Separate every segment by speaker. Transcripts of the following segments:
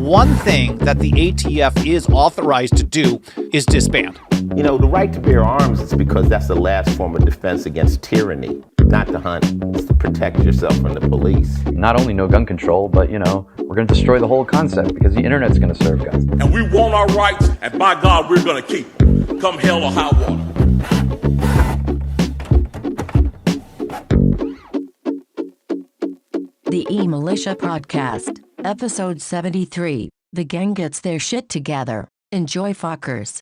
Speaker 1: one thing that the ATF is authorized to do is disband.
Speaker 2: You know, the right to bear arms is because that's the last form of defense against tyranny, not to hunt. It's to protect yourself from the police.
Speaker 3: Not only no gun control, but, we're going to destroy the whole concept because the internet's going to serve guns.
Speaker 4: And we want our rights, and by God, we're going to keep them, come hell or high water.
Speaker 5: The eMilitia Podcast, Episode 73. The gang gets their shit together. Enjoy, fuckers.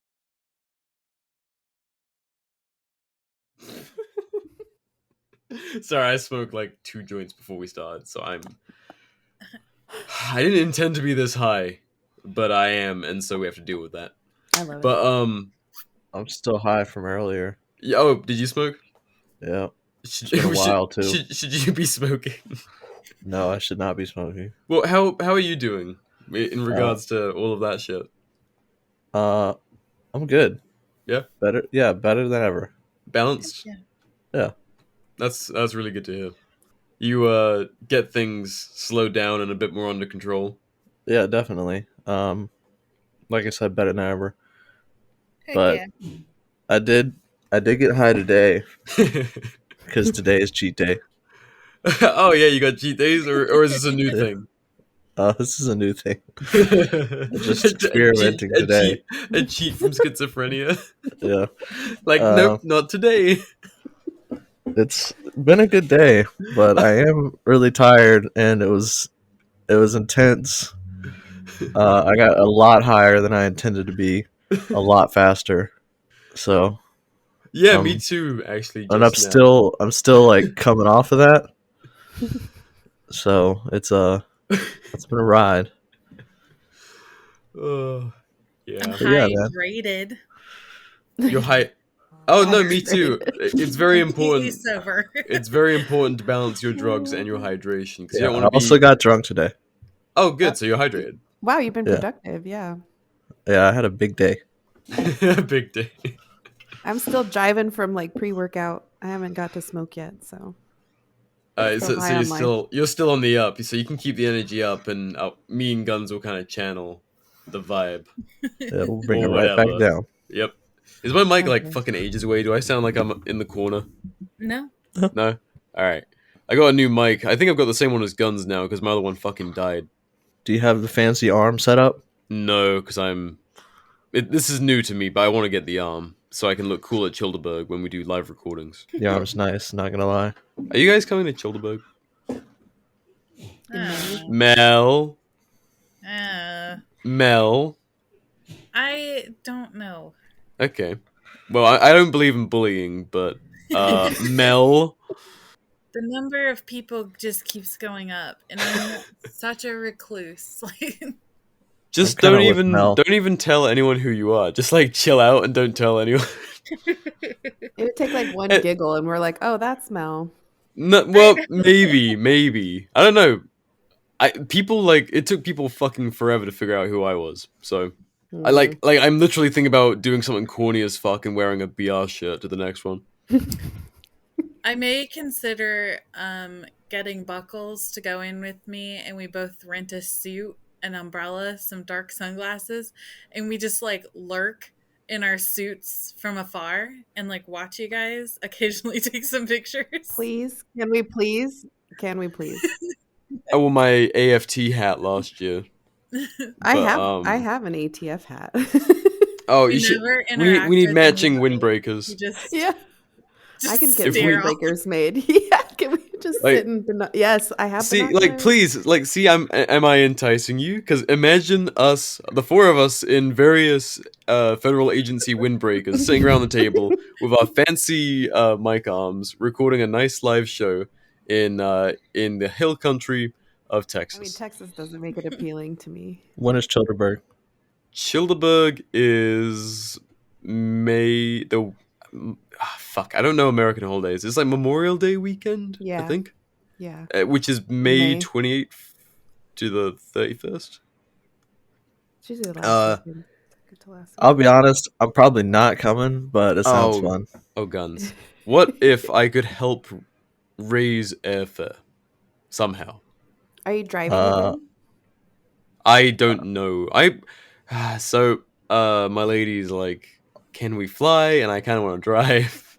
Speaker 6: Sorry, I smoked like 2 joints before we started, so I didn't intend to be this high, but I am, and so we have to deal with that.
Speaker 7: I love it.
Speaker 6: But
Speaker 8: I'm still high from earlier.
Speaker 6: Oh, did you smoke?
Speaker 8: Yeah. It's been a while too.
Speaker 6: Should you be smoking?
Speaker 8: No, I should not be smoking.
Speaker 6: Well, how are you doing in regards to all of that shit?
Speaker 8: I'm good.
Speaker 6: Yeah?
Speaker 8: Better than ever.
Speaker 6: Balanced?
Speaker 8: Yeah.
Speaker 6: That's really good to hear. You get things slowed down and a bit more under control.
Speaker 8: Yeah, definitely. Like I said, better than ever.
Speaker 7: Heck
Speaker 8: But
Speaker 7: yeah.
Speaker 8: I did get high today because today is cheat day.
Speaker 6: Oh yeah, you got cheat days, or is this a new thing?
Speaker 8: This is a new thing. Just experimenting today.
Speaker 6: A cheat from schizophrenia.
Speaker 8: Yeah.
Speaker 6: Nope, not today.
Speaker 8: It's been a good day, but I am really tired, and it was intense. I got a lot higher than I intended to be, a lot faster. So
Speaker 6: yeah, me too. Actually,
Speaker 8: and I'm still like coming off of that. So it's been a ride.
Speaker 6: Yeah.
Speaker 7: I'm
Speaker 8: Yeah,
Speaker 7: hydrated.
Speaker 6: You're high. Oh no, me too. It's very important.
Speaker 7: Sober.
Speaker 6: It's very important to balance your drugs and your hydration because you don't
Speaker 8: I
Speaker 6: want to
Speaker 8: also got drunk today.
Speaker 6: Oh, good. So you're hydrated.
Speaker 9: Wow, you've been
Speaker 8: Yeah.
Speaker 9: productive. Yeah.
Speaker 8: Yeah, I had a big day.
Speaker 6: Big day.
Speaker 9: I'm still jiving from like pre-workout. I haven't got to smoke yet, so.
Speaker 6: So you're still on the up, so you can keep the energy up, and me and Guns will kind of channel the vibe.
Speaker 8: Yeah, we'll bring it
Speaker 6: Or
Speaker 8: right back
Speaker 6: whatever.
Speaker 8: down.
Speaker 6: Yep. Is my mic like fucking ages away? Do I sound like I'm in the corner?
Speaker 7: No.
Speaker 6: No? Alright. I got a new mic. I think I've got the same one as Guns now, because my other one fucking died.
Speaker 8: Do you have the fancy arm set up?
Speaker 6: No, because this is new to me, but I want to get the arm, so I can look cool at Childeberg when we do live recordings.
Speaker 8: The arm's nice, not gonna lie.
Speaker 6: Are you guys coming to Childeberg?
Speaker 7: Oh.
Speaker 6: Mel? Mel?
Speaker 7: I don't know.
Speaker 6: Okay. Well, I don't believe in bullying, but Mel?
Speaker 7: The number of people just keeps going up, and I'm such a recluse.
Speaker 6: Just
Speaker 8: I'm
Speaker 6: don't
Speaker 8: kinda with Mel.
Speaker 6: even tell anyone who you are. Just like chill out and don't tell anyone.
Speaker 9: It would take like one giggle, and we're like, "Oh, that's Mel."
Speaker 6: No, well, maybe. I don't know. It took people fucking forever to figure out who I was. So I I'm literally thinking about doing something corny as fuck and wearing a B.R shirt to the next one.
Speaker 7: I may consider getting Buckles to go in with me, and we both rent a suit, an umbrella, some dark sunglasses, and we just like lurk in our suits from afar and like watch you guys occasionally take some pictures.
Speaker 9: Please, can we please?
Speaker 6: I wore my AFT hat last year.
Speaker 9: I have an ATF hat.
Speaker 6: Oh,
Speaker 7: We
Speaker 6: you should.
Speaker 7: never
Speaker 6: We need
Speaker 7: interacted
Speaker 6: matching
Speaker 7: with anybody.
Speaker 6: windbreakers.
Speaker 7: We just
Speaker 9: Yeah, I can get
Speaker 7: stare off.
Speaker 9: windbreakers made. Yeah, can we just sit in? Yes, I have.
Speaker 6: See,
Speaker 9: binoculars.
Speaker 6: please, see, am I enticing you? Because imagine us, the 4 of us, in various federal agency windbreakers, sitting around the table with our fancy mic arms, recording a nice live show in the hill country of Texas.
Speaker 9: I mean, Texas doesn't make it appealing to me.
Speaker 8: When is Childeberg?
Speaker 6: Childeberg is May the. Fuck, I don't know American holidays. It's like Memorial Day weekend,
Speaker 9: Yeah.
Speaker 6: I think.
Speaker 9: Yeah.
Speaker 6: Which is May
Speaker 9: May.
Speaker 6: 28th to the 31st.
Speaker 9: It's usually the last weekend. Second to last
Speaker 8: I'll be honest, I'm probably not coming, but it sounds fun.
Speaker 6: Oh, Guns. What if I could help raise airfare? Somehow.
Speaker 9: Are you driving again?
Speaker 6: I don't know. My lady's like, can we fly? And I kind of want to drive.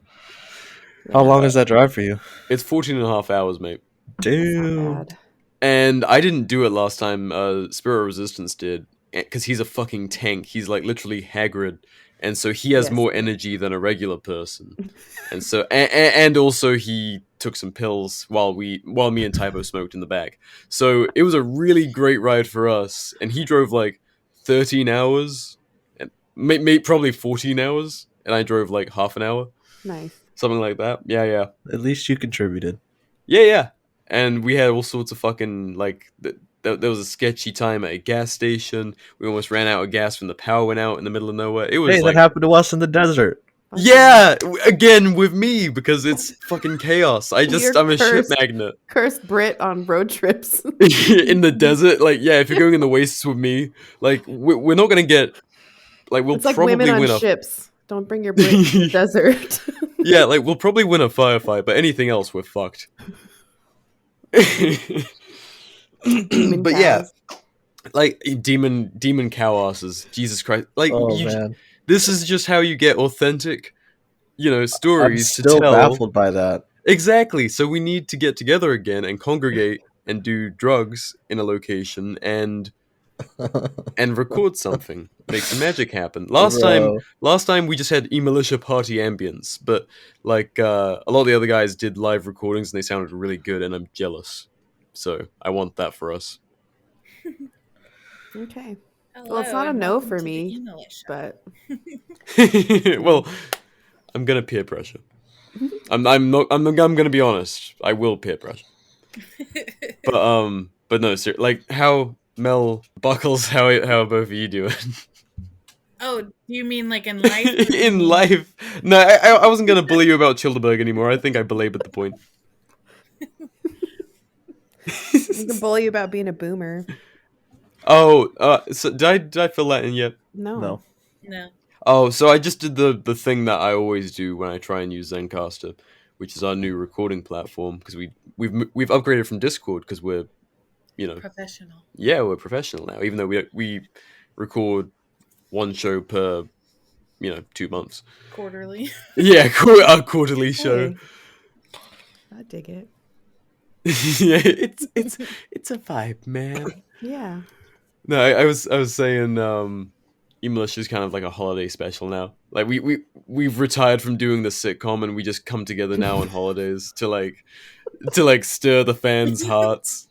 Speaker 8: How long is that drive for you?
Speaker 6: It's 14 and a half hours, mate.
Speaker 8: Damn.
Speaker 9: Bad.
Speaker 6: And I didn't do it last time. Spirit of Resistance did, because he's a fucking tank. He's like literally Hagrid, and so he has
Speaker 9: Yes.
Speaker 6: more energy than a regular person. And so, and also he took some pills while me and Tybo smoked in the back. So it was a really great ride for us. And he drove like 13 hours, and probably 14 hours, and I drove like half an hour,
Speaker 9: Nice.
Speaker 6: something like that. Yeah.
Speaker 8: At least you contributed.
Speaker 6: Yeah. And we had all sorts of fucking, like, there was a sketchy time at a gas station. We almost ran out of gas when the power went out in the middle of nowhere. It was
Speaker 8: Hey,
Speaker 6: like,
Speaker 8: that happened to us in the desert.
Speaker 6: yeah, again with me, because it's fucking chaos. I'm a shit
Speaker 9: cursed.
Speaker 6: magnet.
Speaker 9: Cursed Brit on road trips.
Speaker 6: In the desert. Like, yeah, if you're going in the wastes with me, like, we're not gonna get, like, we'll
Speaker 9: It's like
Speaker 6: probably
Speaker 9: women
Speaker 6: win
Speaker 9: on
Speaker 6: a
Speaker 9: ships. Don't bring your Brit to the desert.
Speaker 6: yeah, like, we'll probably win a firefight, but anything else, we're fucked.
Speaker 9: Demon
Speaker 6: But yeah,
Speaker 9: cows.
Speaker 6: like demon cow asses. Jesus Christ! Like,
Speaker 8: Oh man,
Speaker 6: this is just how you get authentic,
Speaker 8: I'm
Speaker 6: stories
Speaker 8: still
Speaker 6: to tell.
Speaker 8: baffled by that.
Speaker 6: Exactly. So we need to get together again and congregate and do drugs in a location and record something, make some magic happen. Last time we just had eMilitia party ambience, but like a lot of the other guys did live recordings and they sounded really good, and I'm jealous. So I want that for us.
Speaker 9: Okay.
Speaker 7: Hello,
Speaker 9: Well, it's not a
Speaker 7: and
Speaker 9: no
Speaker 7: welcome
Speaker 9: for
Speaker 7: to the
Speaker 9: me,
Speaker 7: eMilitia.
Speaker 9: but
Speaker 6: Well, I'm gonna peer pressure. I'm gonna be honest. I will peer pressure. But no, sir. Like, how Mel Buckles? How are both of you doing?
Speaker 7: Oh, do you mean like in life? Or do you
Speaker 6: In
Speaker 7: mean-
Speaker 6: life? No, I wasn't gonna bully you about Childeberg anymore. I think I belabored the point.
Speaker 9: we can bully you about being a boomer.
Speaker 6: Oh, so did I fill that in yet?
Speaker 9: No.
Speaker 7: No.
Speaker 6: Oh, so I just did the thing that I always do when I try and use Zencastr, which is our new recording platform, because we've upgraded from Discord because we're,
Speaker 7: Professional.
Speaker 6: yeah, we're professional now. Even though we record one show per 2 months.
Speaker 7: Quarterly.
Speaker 6: Yeah, our quarterly show.
Speaker 9: Hey. I dig it.
Speaker 6: Yeah, it's a vibe, man.
Speaker 9: Yeah.
Speaker 6: No, I was saying, eMilitia is kind of like a holiday special now. Like we've retired from doing the sitcom, and we just come together now on holidays to stir the fans' hearts.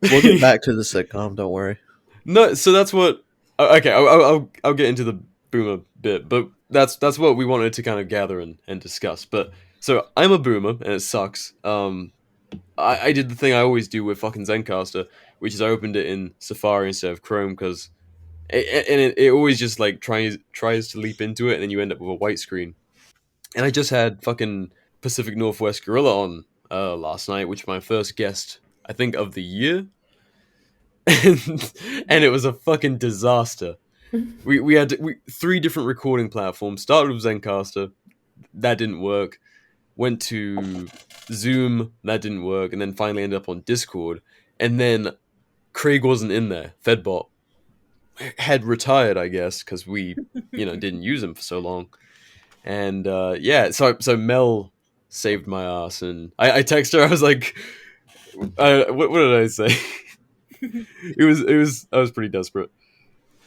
Speaker 8: We'll get back to the sitcom. Don't worry.
Speaker 6: No, so that's what. Okay, I'll get into the boomer bit, but that's what we wanted to kind of gather and discuss. But so I'm a boomer, and it sucks. I did the thing I always do with fucking Zencastr, which is I opened it in Safari instead of Chrome, because it always just like tries to leap into it, and then you end up with a white screen. And I just had fucking Pacific Northwest Gorilla on last night, which is my first guest, I think, of the year. And it was a fucking disaster. We had 3 different recording platforms. Started with Zencastr, that didn't work. Went to Zoom, that didn't work, and then finally ended up on Discord. And then Craig wasn't in there. Fedbot had retired, I guess, because we didn't use him for so long. And yeah, so Mel saved my ass, and I texted her. I was like, what did I say? I was pretty desperate.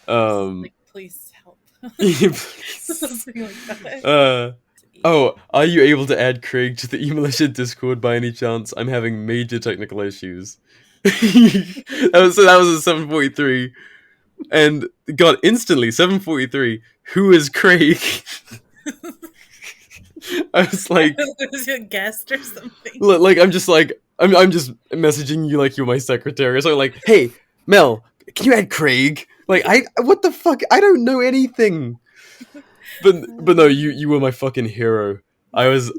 Speaker 7: Like, please help. Something like that.
Speaker 6: Oh, are you able to add Craig to the eMilitia Discord by any chance? I'm having major technical issues. that was at 7:43, and God, instantly 7:43. Who is Craig? I was like,
Speaker 7: was it a guest or something?
Speaker 6: like I'm just messaging you like you're my secretary. So I'm like, hey Mel, can you add Craig? Like, what the fuck? I don't know anything. But no, you were my fucking hero. I was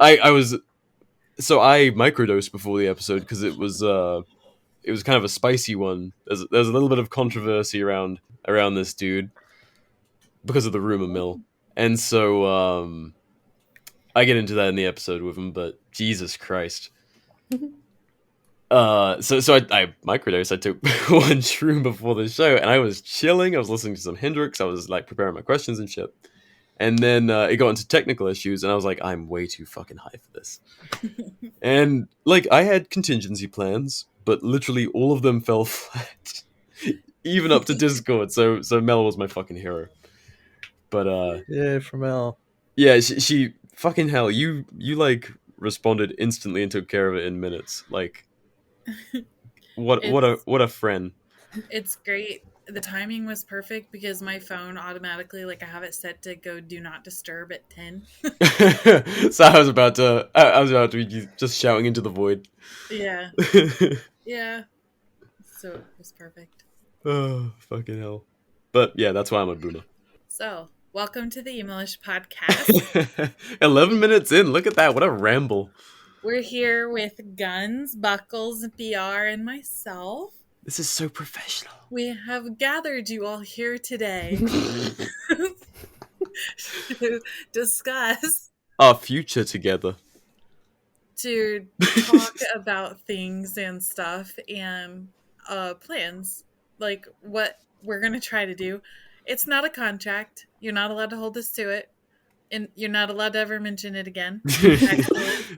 Speaker 6: so I microdosed before the episode because it was kind of a spicy one. There's a little bit of controversy around this dude because of the rumor mill, and so I get into that in the episode with him. But Jesus Christ, I microdosed. I took one shroom before the show, and I was chilling. I was listening to some Hendrix. I was like preparing my questions and shit. And then it got into technical issues, and I was like, I'm way too fucking high for this. And like, I had contingency plans, but literally all of them fell flat, even up to Discord. So Mel was my fucking hero. But
Speaker 8: Yay for Mel.
Speaker 6: yeah, she fucking hell, you like responded instantly and took care of it in minutes. Like, what a friend.
Speaker 7: It's great. The timing was perfect because my phone automatically, like, I have it set to go do not disturb at 10.
Speaker 6: So I was about to be just shouting into the void.
Speaker 7: Yeah. Yeah. So it was perfect.
Speaker 6: Oh, fucking hell. But yeah, that's why I'm a boomer.
Speaker 7: So, welcome to the eMilitia podcast.
Speaker 6: 11 minutes in, look at that, what a ramble.
Speaker 7: We're here with Guns, Buckles, B.R, and myself.
Speaker 6: This is so professional.
Speaker 7: We have gathered you all here today to discuss,
Speaker 6: Our future together.
Speaker 7: to talk about things and stuff and plans, like what we're going to try to do. It's not a contract. You're not allowed to hold us to it. And you're not allowed to ever mention it again.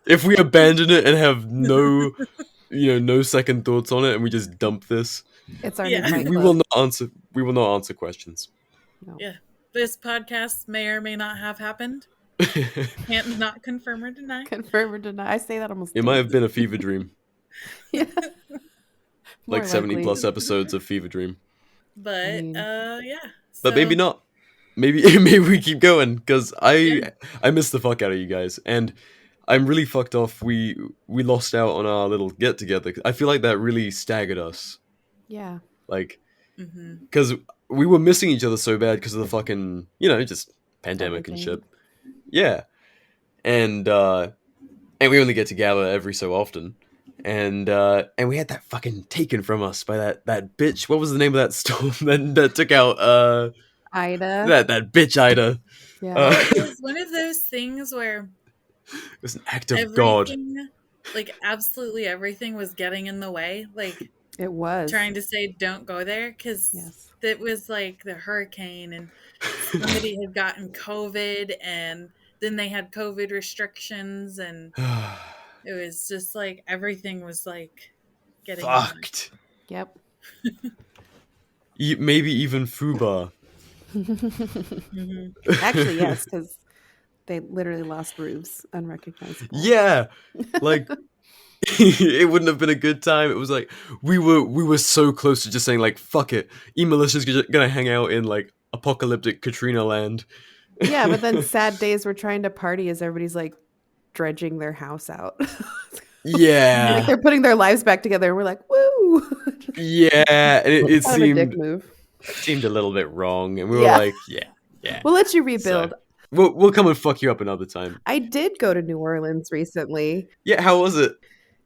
Speaker 6: If we abandon it and have no second thoughts on it, and we just dump this,
Speaker 9: It's our
Speaker 7: Yeah.
Speaker 9: new Fight
Speaker 6: we
Speaker 9: Club.
Speaker 6: will not answer questions.
Speaker 9: No.
Speaker 7: Yeah. This podcast may or may not have happened. Can't not confirm or deny.
Speaker 9: Confirm or deny. I say that almost.
Speaker 6: It might have been a fever dream.
Speaker 9: Yeah.
Speaker 6: Like
Speaker 9: More
Speaker 6: 70
Speaker 9: likely.
Speaker 6: plus episodes of fever dream.
Speaker 7: But
Speaker 9: I mean-
Speaker 7: yeah.
Speaker 6: But
Speaker 7: So-
Speaker 6: maybe not. Maybe we keep going, because I miss the fuck out of you guys, and I'm really fucked off. We lost out on our little get together. I feel like that really staggered us.
Speaker 9: Yeah.
Speaker 6: Like,
Speaker 7: Mhm.
Speaker 6: because we were missing each other so bad because of the fucking, just pandemic and shit.
Speaker 9: Everything.
Speaker 6: Yeah, and we only get together every so often, and we had that fucking taken from us by that bitch. What was the name of that storm that took out
Speaker 9: Ida.
Speaker 6: that bitch Ida?
Speaker 9: Yeah.
Speaker 7: It was one of those things where
Speaker 6: It was an act of God.
Speaker 7: everything, like absolutely everything was getting in the way. Like
Speaker 9: It was.
Speaker 7: trying to say don't go there because
Speaker 9: Yes.
Speaker 7: it was like the hurricane and somebody had gotten COVID and then they had COVID restrictions and it was just like everything was like getting in the way.
Speaker 6: Fucked.
Speaker 9: Yep.
Speaker 6: Maybe even Fuba.
Speaker 7: Mhm.
Speaker 9: Actually, yes, because they literally lost roofs, unrecognizable.
Speaker 6: Yeah, like it wouldn't have been a good time. It was like we were so close to just saying like fuck it, eMilitia's gonna hang out in like apocalyptic Katrina land.
Speaker 9: Yeah, but then sad days we're trying to party as everybody's like dredging their house out.
Speaker 6: Yeah,
Speaker 9: Like they're putting their lives back together, and we're like, woo!
Speaker 6: yeah, and it
Speaker 9: Kind of a dick
Speaker 6: seemed
Speaker 9: move.
Speaker 6: a little bit wrong, and we were
Speaker 9: Yeah.
Speaker 6: like, yeah.
Speaker 9: We'll let you rebuild.
Speaker 6: So, we'll come and fuck you up another time.
Speaker 9: I did go to New Orleans recently,
Speaker 6: Yeah, how was it?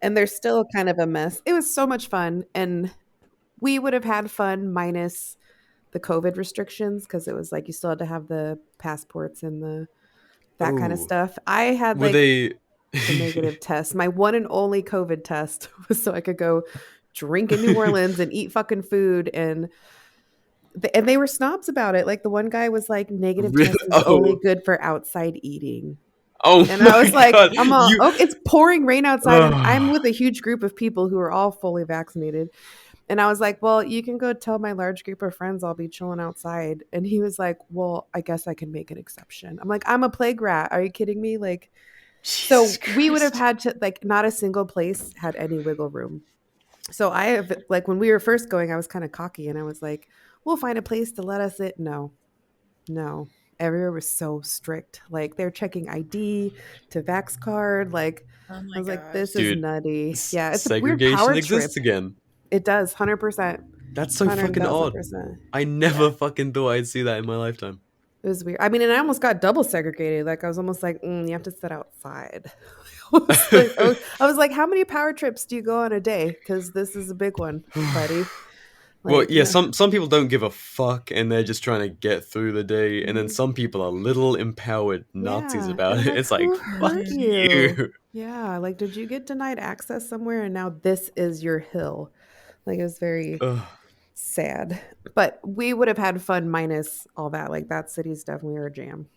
Speaker 9: and they're still kind of a mess. It was so much fun, and we would have had fun minus the COVID restrictions because it was like you still had to have the passports and that kind of
Speaker 6: Ooh.
Speaker 9: stuff. I had
Speaker 6: Were
Speaker 9: like
Speaker 6: they?
Speaker 9: a negative test. My one and only COVID test was so I could go drink in New Orleans and eat fucking food, and they were snobs about it. Like the one guy was like, negative
Speaker 6: Really?
Speaker 9: test is
Speaker 6: Oh.
Speaker 9: only good for outside eating.
Speaker 6: Oh,
Speaker 9: And I was
Speaker 6: my
Speaker 9: like,
Speaker 6: God.
Speaker 9: I'm all,
Speaker 6: You-
Speaker 9: oh, it's pouring rain outside. And
Speaker 6: Ugh.
Speaker 9: I'm with a huge group of people who are all fully vaccinated. And I was like, well, you can go tell my large group of friends I'll be chilling outside. And he was like, well, I guess I can make an exception. I'm like, I'm a plague rat. Are you kidding me? Like, so
Speaker 6: Jesus
Speaker 9: we would have
Speaker 6: Christ.
Speaker 9: had to, like, not a single place had any wiggle room. So I have, like, when we were first going, I was kind of cocky and I was like, we'll find a place to let us in. No. Everywhere was so strict. Like, they're checking ID to Vax card. Like,
Speaker 7: Oh
Speaker 9: I
Speaker 7: my
Speaker 9: was like,
Speaker 7: gosh.
Speaker 9: this
Speaker 6: Dude,
Speaker 9: is nutty. Yeah, it's a weird
Speaker 6: segregation
Speaker 9: power
Speaker 6: exists
Speaker 9: trip.
Speaker 6: again.
Speaker 9: It does, 100%.
Speaker 6: That's so fucking odd.
Speaker 9: 100,000%.
Speaker 6: I never fucking thought I'd see that in my lifetime.
Speaker 9: It was weird. I mean, and I almost got double segregated. Like, I was almost like, you have to sit outside. I was like, how many power trips do you go on a day? Because this is a big one, buddy.
Speaker 6: Well,
Speaker 9: Like,
Speaker 6: yeah, some people don't give a fuck and they're just trying to get through the day, and then
Speaker 9: Mhm.
Speaker 6: some people are little empowered Nazis
Speaker 9: Yeah,
Speaker 6: about
Speaker 9: and
Speaker 6: it.
Speaker 9: I'm
Speaker 6: It's
Speaker 9: like,
Speaker 6: like,
Speaker 9: who
Speaker 6: fuck
Speaker 9: hurt
Speaker 6: you.
Speaker 9: Yeah, like, did you get denied access somewhere and now this is your hill? Like, it was very
Speaker 6: Ugh.
Speaker 9: sad. But we would have had fun minus all that. Like, that city's definitely our jam.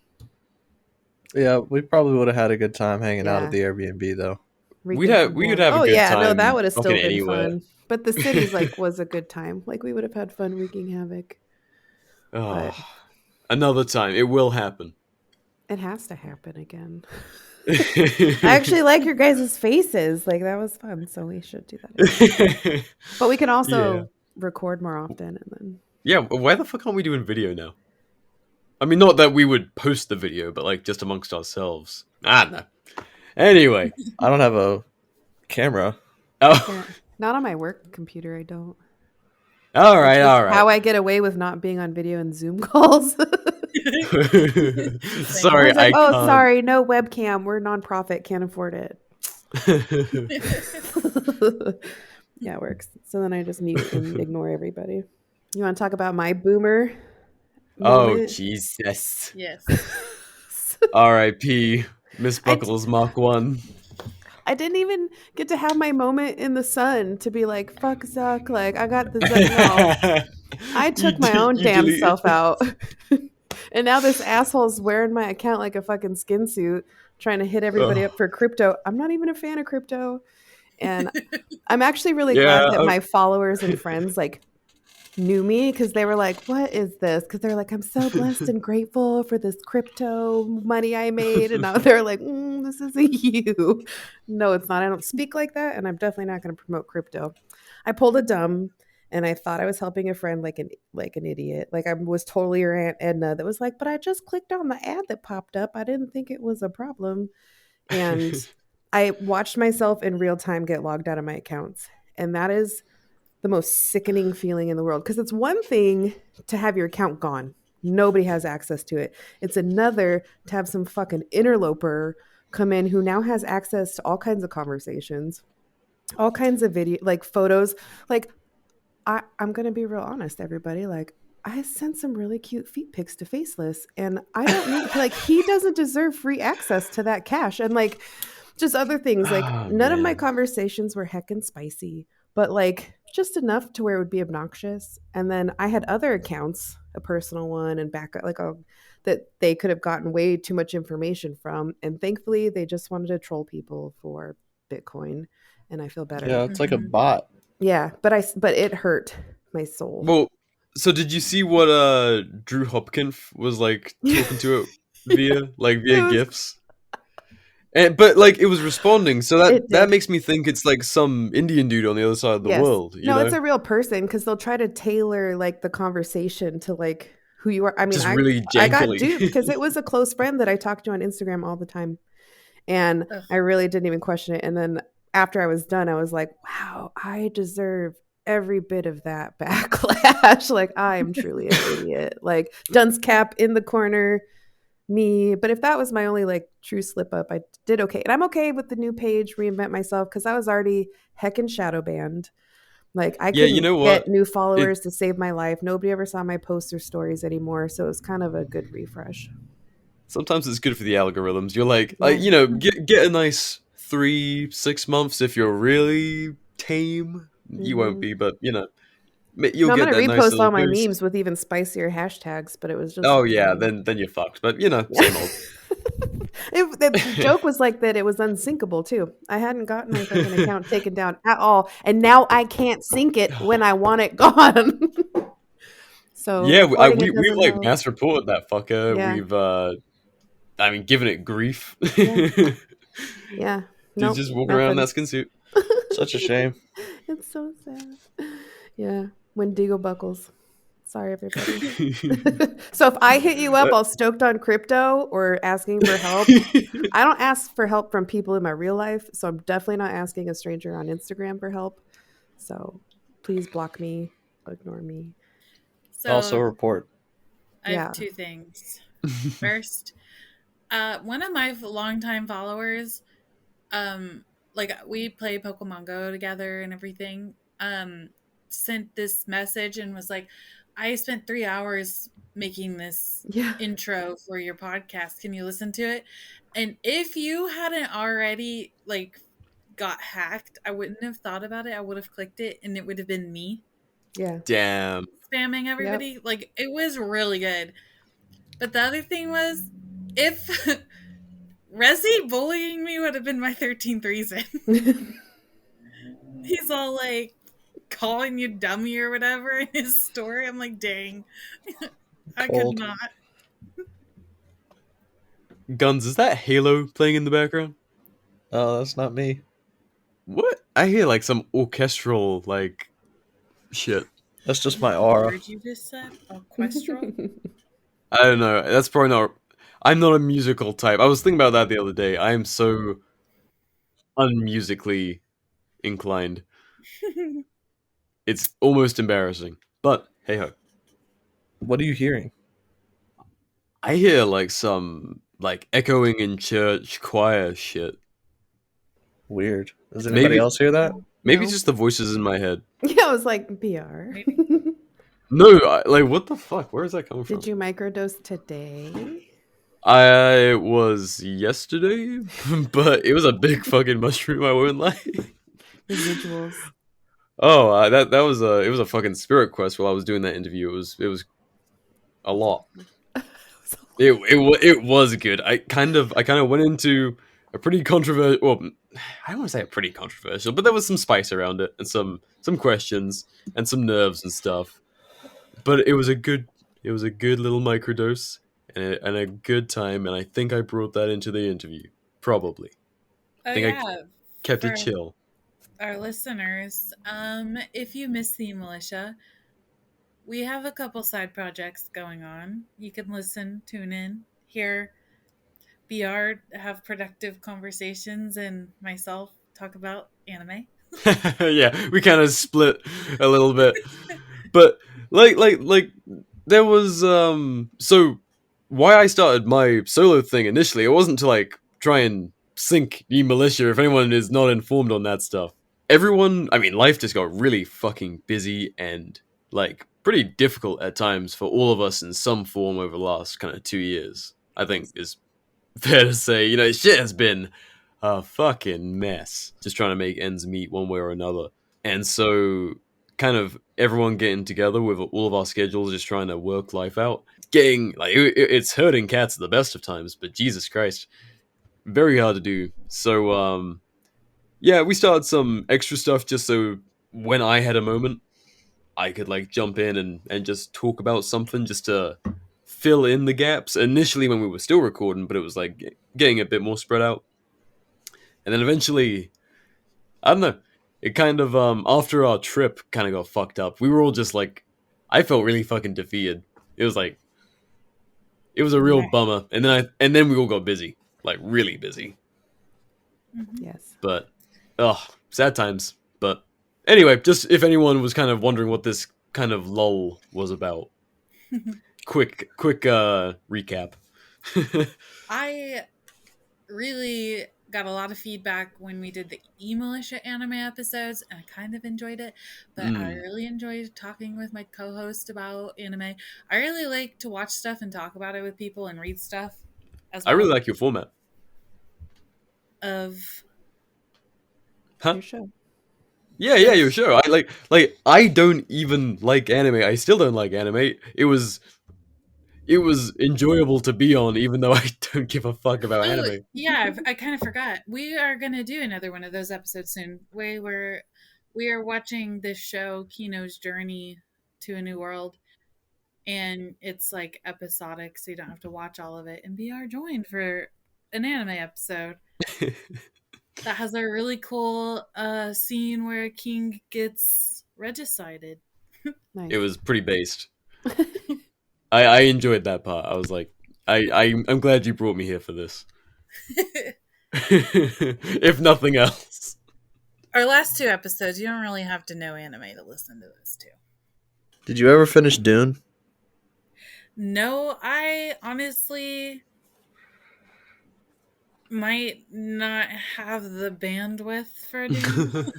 Speaker 8: Yeah, we probably would have had a good time hanging out
Speaker 9: Yeah.
Speaker 8: at the Airbnb though.
Speaker 6: We would have a
Speaker 9: Oh
Speaker 6: good
Speaker 9: yeah, no,
Speaker 6: time
Speaker 9: that would have
Speaker 6: fucking
Speaker 9: still been
Speaker 6: anywhere.
Speaker 9: fun. But the city's like was a good time. Like we would have had fun wreaking havoc.
Speaker 6: Oh,
Speaker 9: But
Speaker 6: another time. It will happen.
Speaker 9: it has to happen again. I actually like your guys' faces. Like that was fun, so we should do that again. But we can also record more often and then
Speaker 6: Yeah, why the fuck aren't we doing video now? I mean, not that we would post the video, but like just amongst ourselves. I don't know. Anyway.
Speaker 8: I don't have a camera.
Speaker 6: Oh.
Speaker 9: yeah, not on my work computer, I don't.
Speaker 6: All right.
Speaker 9: How I get away with not being on video and Zoom calls.
Speaker 6: Sorry,
Speaker 9: I was like,
Speaker 6: I
Speaker 9: oh,
Speaker 6: can't.
Speaker 9: sorry, no webcam. We're nonprofit, can't afford it. Yeah, it works. So then I just mute and ignore everybody. You want to talk about my boomer
Speaker 6: Oh,
Speaker 9: moment?
Speaker 6: Jesus.
Speaker 7: Yes.
Speaker 6: R.I.P. Miss Buckles Mach 1.
Speaker 9: I didn't even get to have my moment in the sun to be like, fuck Zuck. Like, I got the Zuck. No. I took my own damn self out. And now this asshole's wearing my account like a fucking skin suit, trying to hit everybody up for crypto. I'm not even a fan of crypto. And I'm actually really glad that my followers and friends like knew me because they were like, what is this? Because they're like, I'm so blessed and grateful for this crypto money I made. And now they're like, this isn't you. No, it's not. I don't speak like that. And I'm definitely not going to promote crypto. I pulled a dumb and I thought I was helping a friend like an idiot. Like I was totally your Aunt Edna that was like, but I just clicked on the ad that popped up. I didn't think it was a problem. And I watched myself in real time get logged out of my accounts. And that is the most sickening feeling in the world because it's one thing to have your account gone. Nobody has access to it. It's another to have some fucking interloper come in who now has access to all kinds of conversations, all kinds of video, like photos. Like I'm going to be real honest, everybody. Like I sent some really cute feet pics to Faceless and I don't need, like, he doesn't deserve free access to that cash. And like, just other things, like none of my conversations were heckin' spicy, but like just enough to where it would be obnoxious. And then I had other accounts, a personal one and backup, like that they could have gotten way too much information from. And thankfully, they just wanted to troll people for Bitcoin, and I feel better.
Speaker 8: Yeah, it's like a bot.
Speaker 9: Yeah, but it hurt my soul.
Speaker 6: Well, so did you see what Drew Hopkins was like talking to it via GIFs? But like it was responding, so that makes me think it's like some Indian dude on the other side of the world. You know?
Speaker 9: It's a real person because they'll try to tailor like the conversation to like who you are. I mean, I got duped because it was a close friend that I talked to on Instagram all the time, and I really didn't even question it. And then after I was done, I was like, wow, I deserve every bit of that backlash. Like I am truly an idiot. Like dunce cap in the corner. Me, but if that was my only like true slip up, I did okay. And I'm okay with the new page, reinvent myself, because I was already heckin' shadow banned. Like I couldn't get new followers to save my life. Nobody ever saw my posts or stories anymore, so it was kind of a good refresh.
Speaker 6: Sometimes it's good for the algorithms. You're like you know, get a nice 3-6 months if you're really tame. You won't be, but you know. You'll
Speaker 9: I'm
Speaker 6: get
Speaker 9: gonna
Speaker 6: that
Speaker 9: repost
Speaker 6: nice
Speaker 9: all my
Speaker 6: boost.
Speaker 9: memes with even spicier hashtags, but it was just
Speaker 6: then you're fucked. But you know, same old.
Speaker 9: The joke was like that it was unsyncable too. I hadn't gotten my fucking account taken down at all, and now I can't sync it when I want it gone. So
Speaker 6: yeah, we like mass reported that fucker.
Speaker 9: Yeah.
Speaker 6: We've given it grief.
Speaker 9: Yeah.
Speaker 6: Just walking around in that skin suit.
Speaker 8: Such a shame.
Speaker 9: It's so sad. Yeah. Wendigo buckles. Sorry, everybody. So if I hit you up all stoked on crypto or asking for help, I don't ask for help from people in my real life. So I'm definitely not asking a stranger on Instagram for help. So please block me, ignore me.
Speaker 7: So
Speaker 8: also report.
Speaker 7: I have two things. First, one of my longtime followers, like we play Pokemon Go together and everything, sent this message and was like, I spent 3 hours making this
Speaker 9: Yeah.
Speaker 7: intro for your podcast. Can you listen to it? And if you hadn't already like got hacked, I wouldn't have thought about it. I would have clicked it and it would have been me
Speaker 9: Yeah.
Speaker 6: Damn.
Speaker 7: spamming everybody. Like it was really good. But the other thing was, if Resi bullying me would have been my 13th reason. He's all like calling you dummy or whatever in his story. I'm like, dang. I
Speaker 8: Cold.
Speaker 7: could not.
Speaker 6: Guns, is that Halo playing in the background?
Speaker 8: Oh, that's not me.
Speaker 6: What? I hear like some orchestral like shit.
Speaker 8: That's just my
Speaker 7: What
Speaker 8: aura.
Speaker 7: word you just said? Orchestral?
Speaker 6: I don't know. That's probably not. I'm not a musical type. I was thinking about that the other day. I am so unmusically inclined. It's almost embarrassing. But hey ho.
Speaker 8: What are you hearing?
Speaker 6: I hear like some like echoing in church choir shit.
Speaker 8: Weird. Does anybody
Speaker 6: Maybe-
Speaker 8: else hear that?
Speaker 6: Maybe
Speaker 9: No.
Speaker 6: just the voices in my head.
Speaker 9: Yeah, I was like, BR.
Speaker 6: No, like what the fuck? Where is that coming from?
Speaker 9: Did you microdose today?
Speaker 6: I was yesterday, but it was a big fucking mushroom. I won't lie.
Speaker 9: Residuals.
Speaker 6: Oh, that was a fucking spirit quest while I was doing that interview. It was a lot. It was good. I kind of went into a pretty controversial. Well, I don't want to say a pretty controversial, but there was some spice around it and some questions and some nerves and stuff. But it was a good little microdose and a good time, and I think I brought that into the interview. Probably
Speaker 7: Oh,
Speaker 6: think I
Speaker 7: yeah.
Speaker 6: kept it
Speaker 7: For
Speaker 6: chill.
Speaker 7: Our listeners, if you miss the eMilitia, we have a couple side projects going on. You can listen, tune in, hear BR have productive conversations, and myself talk about anime.
Speaker 6: Yeah, we kind of split a little bit, but like there was so why I started my solo thing initially, it wasn't to like try and sink eMilitia. If anyone is not informed on that stuff, everyone, I mean, life just got really fucking busy and like pretty difficult at times for all of us in some form over the last kind of 2 years. I think is fair to say. You know, shit has been a fucking mess just trying to make ends meet one way or another. And so kind of everyone getting together with all of our schedules, just trying to work life out, getting like it's hurting cats at the best of times, but Jesus Christ, very hard to do. So yeah, we started some extra stuff just so when I had a moment I could like jump in and just talk about something just to fill in the gaps initially when we were still recording, but it was like getting a bit more spread out. And then eventually, I don't know, it kind of, after our trip kind of got fucked up, we were all just like, I felt really fucking defeated. It was like, it was a real
Speaker 9: Right.
Speaker 6: bummer. And then we all got busy, like really busy.
Speaker 9: Yes.
Speaker 6: But, sad times. But anyway, just if anyone was kind of wondering what this kind of lull was about, quick recap.
Speaker 7: I really got a lot of feedback when we did the eMilitia anime episodes, and I kind of enjoyed it, but I really enjoyed talking with my co-host about anime. I really like to watch stuff and talk about it with people and read stuff as well.
Speaker 6: I really like your format.
Speaker 7: Of
Speaker 6: Huh?
Speaker 9: Your show.
Speaker 6: Yeah, your show. I don't even like anime. I still don't like anime. It was enjoyable to be on, even though I don't give a fuck about anime.
Speaker 7: Yeah, I kind of forgot. We are gonna do another one of those episodes soon. We are watching this show, Kino's Journey to a New World, and it's like episodic, so you don't have to watch all of it. And BR joined for an anime episode that has a really cool scene where King gets regicided.
Speaker 9: Nice.
Speaker 6: It was pretty based. I enjoyed that part. I was like, I'm glad you brought me here for this. If nothing else.
Speaker 7: Our last two episodes, you don't really have to know anime to listen to those two.
Speaker 8: Did you ever finish Dune?
Speaker 7: No, I honestly might not have the bandwidth for Dune.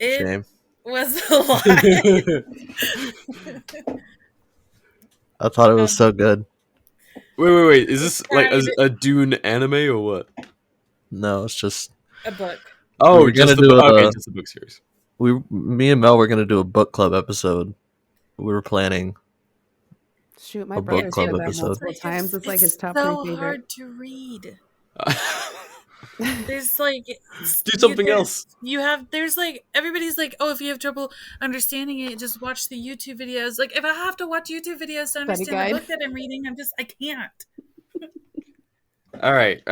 Speaker 7: It
Speaker 8: Shame.
Speaker 7: was a lot.
Speaker 8: I thought it was so good.
Speaker 6: Wait. Is this like
Speaker 7: tried
Speaker 6: a Dune anime or what?
Speaker 8: No, it's just
Speaker 7: a book.
Speaker 8: we
Speaker 6: Oh,
Speaker 8: were
Speaker 6: just
Speaker 8: gonna
Speaker 6: the
Speaker 8: do
Speaker 6: okay,
Speaker 8: a
Speaker 6: just the book series.
Speaker 8: me and Mel were gonna do a book club episode. We were planning.
Speaker 9: Shoot, my
Speaker 8: A book
Speaker 9: brother
Speaker 8: club
Speaker 9: said that
Speaker 8: episode.
Speaker 9: multiple times. It's like his top
Speaker 7: so
Speaker 9: 3 favorite.
Speaker 7: hard to read. There's like
Speaker 6: Do something else.
Speaker 7: You have there's like everybody's like, oh, if you have trouble understanding it, just watch the YouTube videos. Like if I have to watch YouTube videos to understand
Speaker 9: guide.
Speaker 7: the book that I'm reading, I can't.
Speaker 6: All right.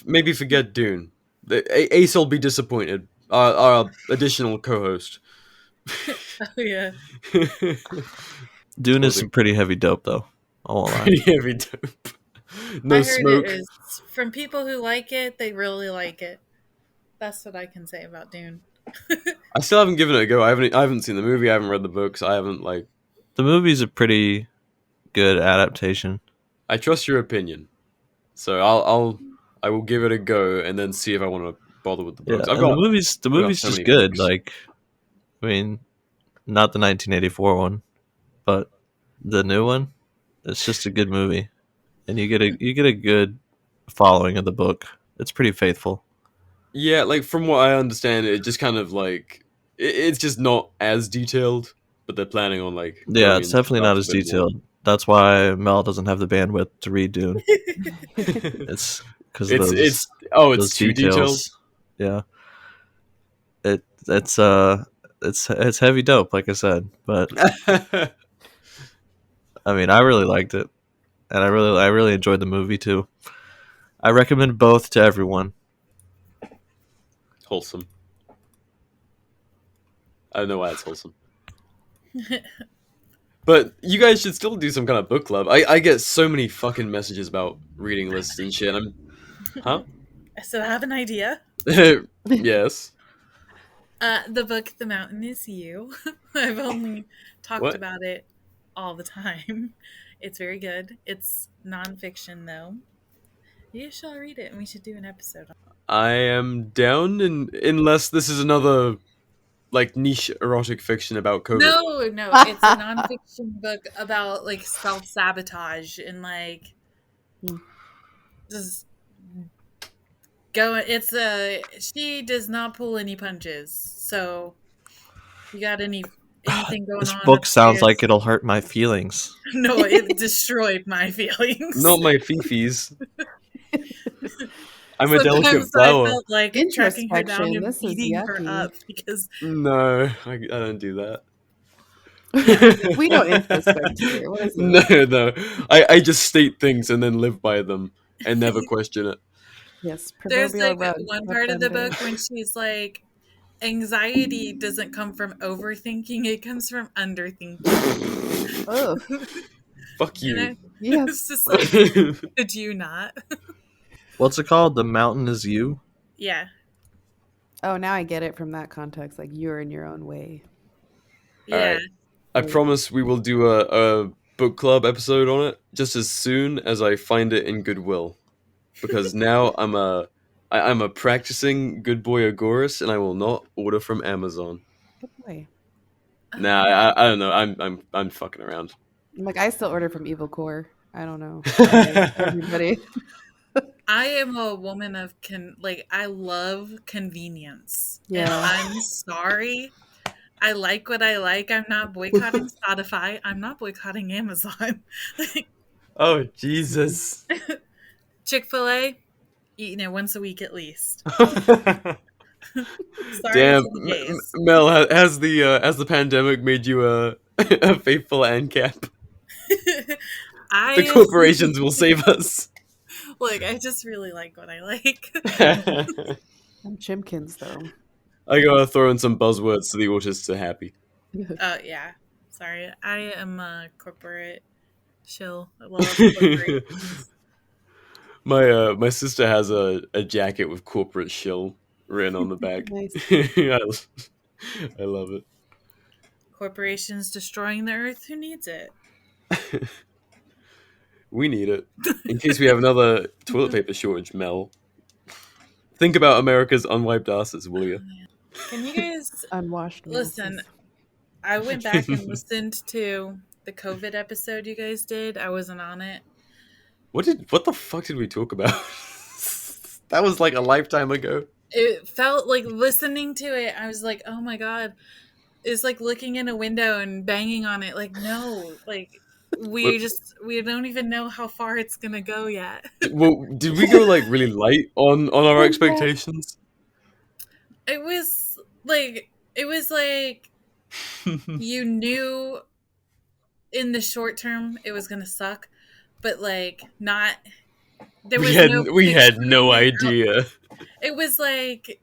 Speaker 6: Maybe forget Dune. Ace will be disappointed. Our additional co-host.
Speaker 7: Oh yeah.
Speaker 8: Dune is some pretty heavy dope, though. I won't lie.
Speaker 6: Pretty heavy dope. No
Speaker 7: I heard
Speaker 6: smoke.
Speaker 7: it is from people who like it, they really like it. That's what I can say about Dune.
Speaker 6: I still haven't given it a go. I haven't seen the movie. I haven't read the books. I haven't like.
Speaker 8: The movie's a pretty good adaptation.
Speaker 6: I trust your opinion, so I will give it a go and then see if I want to bother with the
Speaker 8: Yeah,
Speaker 6: books.
Speaker 8: and the movie's
Speaker 6: so
Speaker 8: just
Speaker 6: many
Speaker 8: good.
Speaker 6: books.
Speaker 8: Like, I mean, not the 1984 one, but the new one. It's just a good movie, and you get a good following of the book. It's pretty faithful.
Speaker 6: Yeah, like from what I understand, it just kind of like it's just not as detailed, but they're planning on like
Speaker 8: Yeah,
Speaker 6: going
Speaker 8: it's
Speaker 6: into
Speaker 8: definitely not
Speaker 6: stuff
Speaker 8: as
Speaker 6: a bit more.
Speaker 8: detailed. That's why Mel doesn't have the bandwidth to read Dune. It's because of
Speaker 6: It's
Speaker 8: those
Speaker 6: too detailed.
Speaker 8: details. Yeah, it's heavy dope, like I said. But I mean, I really liked it, and I really enjoyed the movie too. I recommend both to everyone.
Speaker 6: Wholesome. I don't know why it's wholesome. But you guys should still do some kind of book club. I get so many fucking messages about reading lists and shit. Huh?
Speaker 7: So I have an idea.
Speaker 6: Yes.
Speaker 7: The book The Mountain Is You. I've only talked
Speaker 6: What?
Speaker 7: about it all the time. It's very good. It's nonfiction though. You should read it and we should do an episode on it.
Speaker 6: I am down, unless this is another like niche erotic fiction about COVID.
Speaker 7: No, it's a nonfiction book about like self-sabotage and like just she does not pull any punches. So you got anything going
Speaker 8: This
Speaker 7: on?
Speaker 8: book sounds
Speaker 7: upstairs?
Speaker 8: like it'll hurt my feelings.
Speaker 7: No, it destroyed my feelings.
Speaker 6: Not my fifis. I'm a
Speaker 7: Sometimes
Speaker 6: delicate
Speaker 7: I
Speaker 6: flower.
Speaker 7: felt like tracking her down
Speaker 9: Introspection,
Speaker 7: and
Speaker 9: this is
Speaker 7: beating her
Speaker 9: yucky.
Speaker 7: up because
Speaker 6: No, I don't do that.
Speaker 9: We don't introspect here. What is it?
Speaker 6: No. I just state things and then live by them and never question it.
Speaker 9: Yes,
Speaker 7: there's
Speaker 9: proverbial
Speaker 7: like
Speaker 9: rug.
Speaker 7: one
Speaker 9: Let
Speaker 7: part of the
Speaker 9: them do.
Speaker 7: book when she's like, anxiety doesn't come from overthinking, it comes from underthinking.
Speaker 9: Oh,
Speaker 6: Fuck
Speaker 7: You know?
Speaker 6: you.
Speaker 9: yes.
Speaker 7: It's just like, could you not?
Speaker 8: What's it called? The Mountain Is You?
Speaker 7: Yeah.
Speaker 9: Oh, now I get it from that context. Like you're in your own way.
Speaker 7: Yeah.
Speaker 6: Alright. I promise we will do a book club episode on it just as soon as I find it in Goodwill. Because now I'm a practicing good boy Agorist and I will not order from Amazon.
Speaker 9: Good boy.
Speaker 6: Nah, I don't know. I'm fucking around.
Speaker 9: I'm like, I still order from Evil Core. I don't know. Everybody.
Speaker 7: I am a woman of I love convenience. And
Speaker 9: Yeah.
Speaker 7: I'm sorry. I like what I like. I'm not boycotting Spotify. I'm not boycotting Amazon.
Speaker 6: Oh, Jesus.
Speaker 7: Chick-fil-A, eating it once a week at least. Sorry
Speaker 6: Damn,
Speaker 7: to the gays.
Speaker 6: Mel, has the pandemic made you a faithful ANCAP? The corporations will save us.
Speaker 7: Look, I just really like what I like.
Speaker 9: I'm Chimkins though.
Speaker 6: I gotta throw in some buzzwords so the autists are happy.
Speaker 7: Oh yeah, sorry. I am a corporate shill. I love corporations.
Speaker 6: My sister has a jacket with corporate shill written on the back.
Speaker 9: Nice.
Speaker 6: I love it.
Speaker 7: Corporations destroying the earth. Who needs it?
Speaker 6: We need it. In case we have another toilet paper shortage, Mel. Think about America's unwiped asses, will you?
Speaker 7: Can you guys
Speaker 9: Unwashed.
Speaker 7: listen?
Speaker 9: masses.
Speaker 7: I went back and listened to the COVID episode you guys did. I wasn't on it.
Speaker 6: What the fuck did we talk about? That was like a lifetime ago.
Speaker 7: It felt like listening to it, I was like, oh my god. It's like looking in a window and banging on it. Like, no, like we don't even know how far it's gonna go yet.
Speaker 6: Well, did we go like really light on our expectations?
Speaker 7: It was like you knew in the short term it was gonna suck, but like not. There was
Speaker 6: we had no idea.
Speaker 7: It was like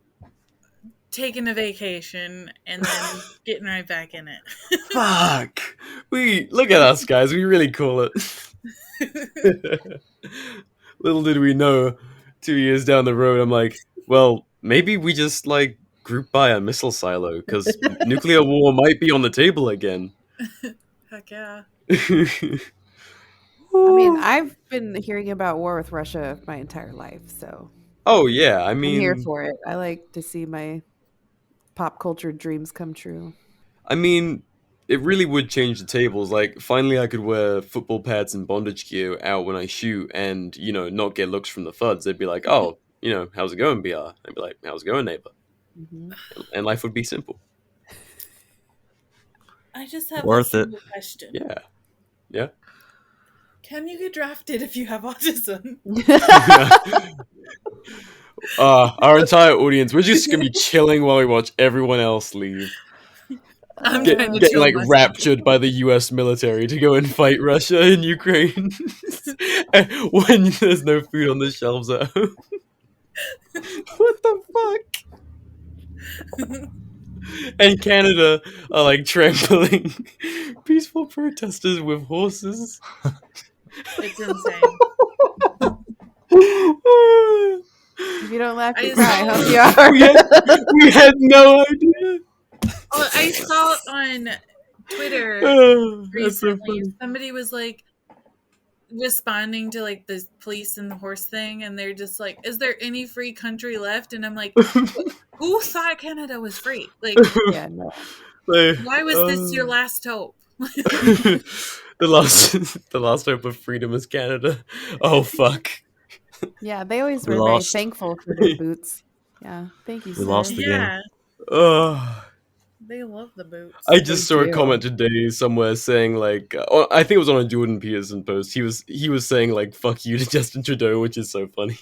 Speaker 7: taking a vacation and then getting right back in it.
Speaker 6: Fuck. We look at us, guys. We really call it. Little did we know, 2 years down the road, I'm like, well, maybe we just like group by a missile silo because nuclear war might be on the table again.
Speaker 7: Heck yeah.
Speaker 9: I mean, I've been hearing about war with Russia my entire life, so.
Speaker 6: Oh yeah, I mean,
Speaker 9: I'm here for it. I like to see my pop culture dreams come true.
Speaker 6: I mean, it really would change the tables. Like, finally, I could wear football pads and bondage gear out when I shoot, and not get looks from the fuds. They'd be like, "Oh, how's it going, BR?" I'd be like, "How's it going, neighbor?"
Speaker 9: Mm-hmm.
Speaker 6: And life would be simple.
Speaker 7: I just have
Speaker 8: Worth
Speaker 7: a
Speaker 8: it.
Speaker 7: simple question.
Speaker 6: Yeah.
Speaker 7: Can you get drafted if you have autism?
Speaker 6: Our entire audience, we're just gonna be chilling while we watch everyone else leave.
Speaker 7: I'm
Speaker 6: Getting like raptured by the U.S. military to go and fight Russia and Ukraine when there's no food on the shelves at home. What the fuck? And Canada are like trampling peaceful protesters with horses.
Speaker 7: It's insane.
Speaker 9: If you don't laugh, you
Speaker 7: I
Speaker 9: cry.
Speaker 7: saw-
Speaker 9: Hope you are.
Speaker 6: We had no idea.
Speaker 7: Oh, I saw it on Twitter
Speaker 6: That's so
Speaker 7: recently.
Speaker 6: funny.
Speaker 7: Somebody was like responding to like the police and the horse thing, and they're just like, "Is there any free country left?" And I'm like, "Who thought Canada was free? Like,
Speaker 9: Yeah, no.
Speaker 7: why was this your last hope?"
Speaker 6: the last hope of freedom is Canada. Oh fuck.
Speaker 9: Yeah, they always
Speaker 8: We
Speaker 9: were very
Speaker 8: lost.
Speaker 9: thankful for their boots. Yeah, thank you,
Speaker 8: We
Speaker 9: sir.
Speaker 8: lost the game.
Speaker 7: Yeah,
Speaker 6: Ugh.
Speaker 7: they love the boots.
Speaker 6: I just saw a
Speaker 9: do.
Speaker 6: comment today somewhere saying like, I think it was on a Jordan Peterson post. He was saying like, "Fuck you" to Justin Trudeau, which is so funny.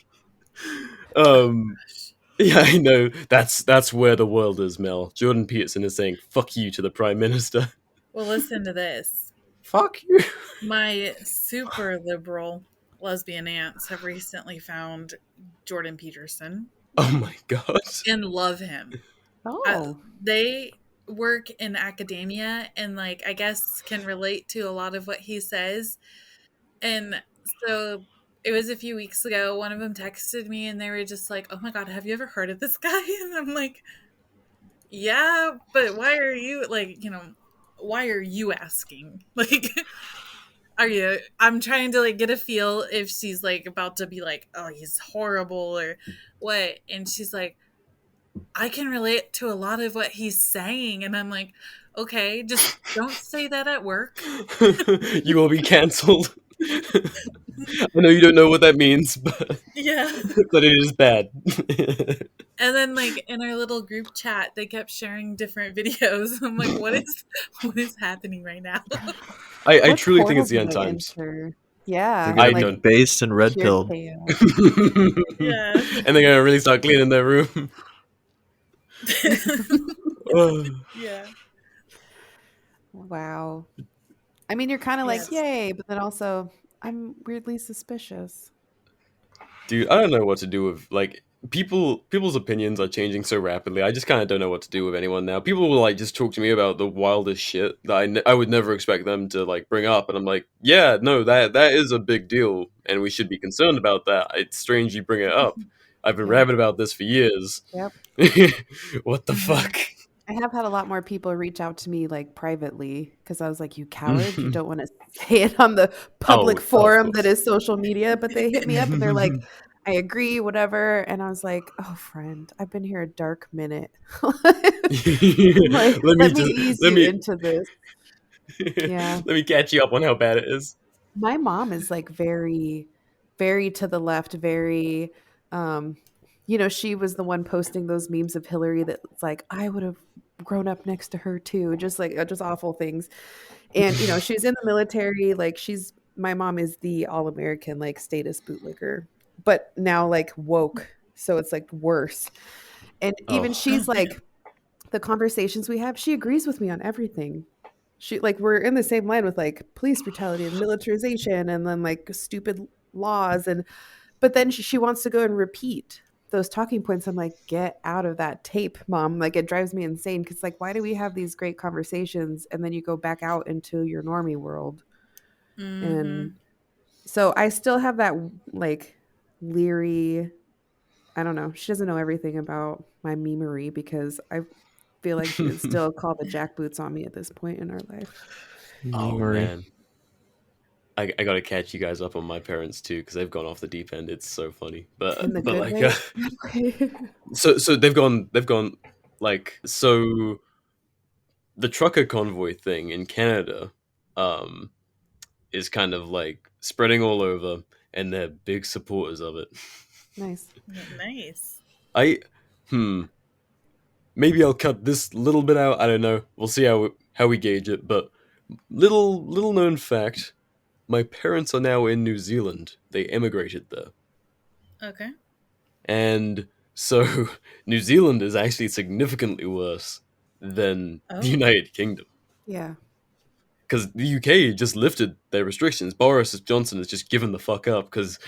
Speaker 6: Yeah, I know. That's where the world is, Mel. Jordan Peterson is saying "fuck you" to the Prime Minister.
Speaker 7: Well, listen to this.
Speaker 6: Fuck you.
Speaker 7: My super liberal lesbian aunts have recently found Jordan Peterson
Speaker 6: Oh my god.
Speaker 7: and love him.
Speaker 9: Oh,
Speaker 7: They work in academia and like I guess can relate to a lot of what he says. And so it was a few weeks ago, one of them texted me and they were just like, "Oh my god, have you ever heard of this guy?" And I'm like, "Yeah, but why are you why are you asking?" Like, I'm trying to like get a feel if she's like about to be like, "Oh, he's horrible" or what. And she's like, "I can relate to a lot of what he's saying." And I'm like, "Okay, just don't say that at work."
Speaker 6: You will be cancelled. I know you don't know what that means, but
Speaker 7: Yeah.
Speaker 6: but it is bad.
Speaker 7: And then like in our little group chat, they kept sharing different videos. I'm like, what is happening right now?
Speaker 6: I
Speaker 9: What
Speaker 6: truly think it's the
Speaker 9: portal
Speaker 6: end
Speaker 9: did I
Speaker 6: times.
Speaker 9: enter? Yeah,
Speaker 8: They're gonna
Speaker 6: I
Speaker 8: be
Speaker 6: don't-
Speaker 8: based and red
Speaker 9: pure
Speaker 8: pilled.
Speaker 9: chaos.
Speaker 7: Yeah.
Speaker 6: And they're gonna really start cleaning their room. Ugh.
Speaker 7: Yeah.
Speaker 9: Wow. I mean, you're kind of like,
Speaker 7: Yes.
Speaker 9: yay, but then also, I'm weirdly suspicious.
Speaker 6: Dude, I don't know what to do with like people's opinions are changing so rapidly. I just kind of don't know what to do with anyone now. People will like just talk to me about the wildest shit that I would never expect them to like bring up, and I'm like, yeah, no, that is a big deal, and we should be concerned about that. It's strange you bring it up. I've been
Speaker 9: Yeah.
Speaker 6: rabid about this for years.
Speaker 9: Yep.
Speaker 6: What the fuck?
Speaker 9: I have had a lot more people reach out to me like privately because I was like, you coward, you don't want to say it on the public
Speaker 6: of
Speaker 9: forum
Speaker 6: course.
Speaker 9: that is social media. But they hit me up and they're like, I agree, whatever. And I was like, oh, friend, I've been here a dark minute. Like, let me ease you into this. Yeah.
Speaker 6: Let me catch you up on how bad it is.
Speaker 9: My mom is like very, very to the left, very, um, she was the one posting those memes of Hillary that's like, I would have grown up next to her too, just like just awful things. And she's in the military, like my mom is the all-American like status bootlicker, but now like woke, so it's like worse. And even
Speaker 6: Oh.
Speaker 9: she's like, the conversations we have, she agrees with me on everything. She like we're in the same line with like police brutality and militarization and then like stupid laws, and but then she wants to go and repeat those talking points. I'm like, get out of that tape, mom. Like it drives me insane because like why do we have these great conversations and then you go back out into your normie world? And so I still have that like leery, I don't know, she doesn't know everything about my memery because I feel like she would still call the jackboots on me at this point in our life.
Speaker 6: Oh
Speaker 8: Memory.
Speaker 6: man, I gotta catch you guys up on my parents too because they've gone off the deep end. It's so funny,
Speaker 9: In the
Speaker 6: but
Speaker 9: good
Speaker 6: like,
Speaker 9: way.
Speaker 6: so they've gone like so. The trucker convoy thing in Canada, is kind of like spreading all over, and they're big supporters of it.
Speaker 9: Nice.
Speaker 7: Nice.
Speaker 6: I, maybe I'll cut this little bit out. I don't know. We'll see how we gauge it. But little known fact: my parents are now in New Zealand. They emigrated there,
Speaker 7: Okay.
Speaker 6: and so New Zealand is actually significantly worse than the United Kingdom.
Speaker 9: Yeah.
Speaker 6: Because the UK just lifted their restrictions. Boris Johnson has just given the fuck up because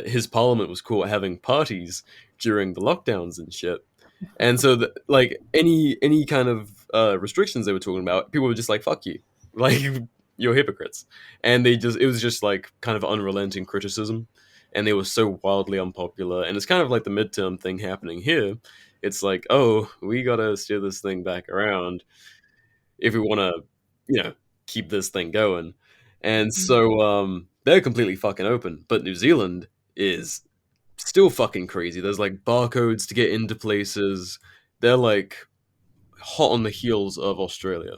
Speaker 6: his parliament was caught having parties during the lockdowns and shit. And so, like any kind of restrictions they were talking about, people were just like, "Fuck you, like you're hypocrites." And it was just like kind of unrelenting criticism, and they were so wildly unpopular. And it's kind of like the midterm thing happening here. It's like, oh, we gotta steer this thing back around if we want to, keep this thing going. And so they're completely fucking open. But New Zealand is still fucking crazy. There's like barcodes to get into places. They're like hot on the heels of Australia.